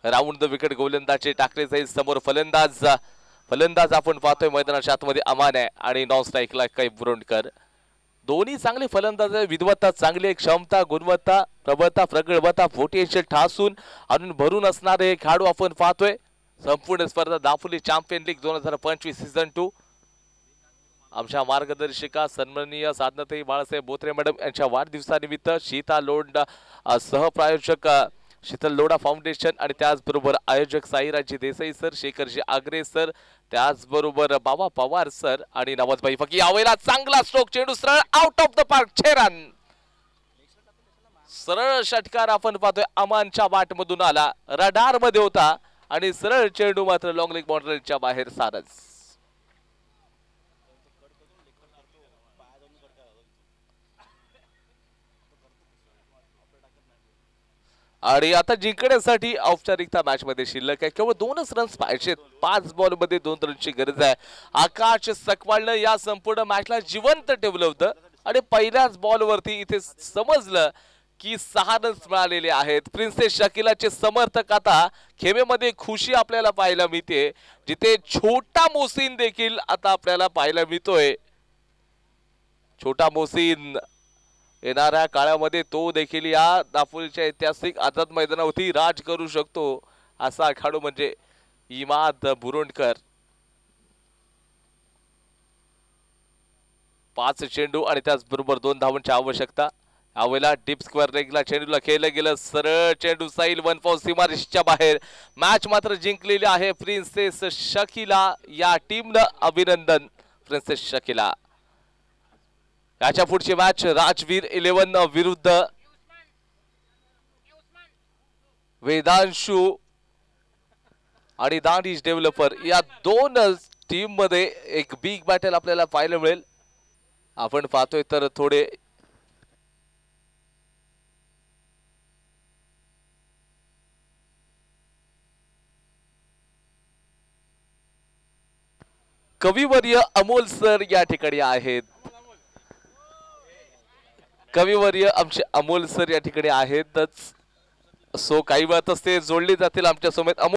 राऊंड द विकेट गोलंदाजी टाकले जाईल. समोर फलंदाज आपण पाहतोय मैदानाच्या आतमध्ये अमान आहे आणि नॉन स्ट्राईकला काही बुरंडकर. दोन्ही चांगले फलंदाज आहे. विद्वत्ता चांगली आहे, क्षमता, गुणवत्ता, प्रबळता, प्रगल्भता, पोटेन्शियल ठासून आणून भरून असणारे खेळाडू आपण पाहतोय. संपूर्ण स्पर्धा दापोली चॅम्पियन लीग 2025 सीझन 2. आमच्या मार्गदर्शिका सन्माननीय साधनाताई बाळासाहेब बोत्रे मॅडम यांच्या वाढदिवसानिमित्त शीता लोंढा सहप्रायोजक शीतल लोढा फाउंडेशन आणि त्याचबरोबर आयोजक साईराजी देसाई सर, शेखरजी आगरे सर, त्याचबरोबर बाबा पवार सर आणि नवाजबाई फकी. यावेळेला चांगला स्ट्रोक, चेंडू सरळ out of the park, 6 run. सरळ षटकार आपण पाहतोय अमानच्या बॅट मधून आला, रडार मध्ये होता आणि सरळ चेंडू मात्र लॉंग लेग बाउंड्रीच्या बाहेर सारस. आणि आता जिंकण्यासाठी औपचारिकता मॅच मध्ये शिल्लक आहे. केवळ 2च रन्स पाहिजेत. 5 बॉल मध्ये 2 रनची गरज आहे. आकाश सकवाळनं या संपूर्ण मॅचला जिवंत ठेवलं होतं आणि पहिल्याच बॉल वरती इथे समजलं की 6 रन्स मिळालेले आहेत. प्रिन्सेस शकीलाचे समर्थक आता खेमेमध्ये खुशी आपल्याला पाहायला मिळते, जिथे छोटा मोसीन देखील आता आपल्याला पाहायला मिळतोय. छोटा मोसीन येणाऱ्या काळामध्ये तो देखील या दापोलीच्या ऐतिहासिक आझाद मैदानावरती राज करू शकतो असा खेळाडू म्हणजे इमाद बुरुंडकर. 5 चेंडू आणि त्याचबरोबर 2 धावांची आवश्यकता. यावेळेला डीप स्क्वेअर रेगला चेंडूला खेळलं गेलं, सरळ चेंडू साईल 1 फॉर सीमारेषेच्या बाहेर. मॅच मात्र जिंकलेली आहे प्रिन्सेस शकीला. या टीमनं अभिनंदन प्रिन्सेस शकीला. याच्या पुढची मॅच राजवीर 11 विरुद्ध वेदांशु आणि दानिश डेव्हलपर. या 2 टीम मध्ये एक बिग बॅटल आपल्याला पाहायला मिळेल. आपण पाहतोय तर थोडे कविवर्य अमोल सर या ठिकाणी आहेत. कविवर्य आमचे अमोल सर या ठिकाणी आहेतच. सो काही वेळातच ते जोडले जातील आमच्या समेत.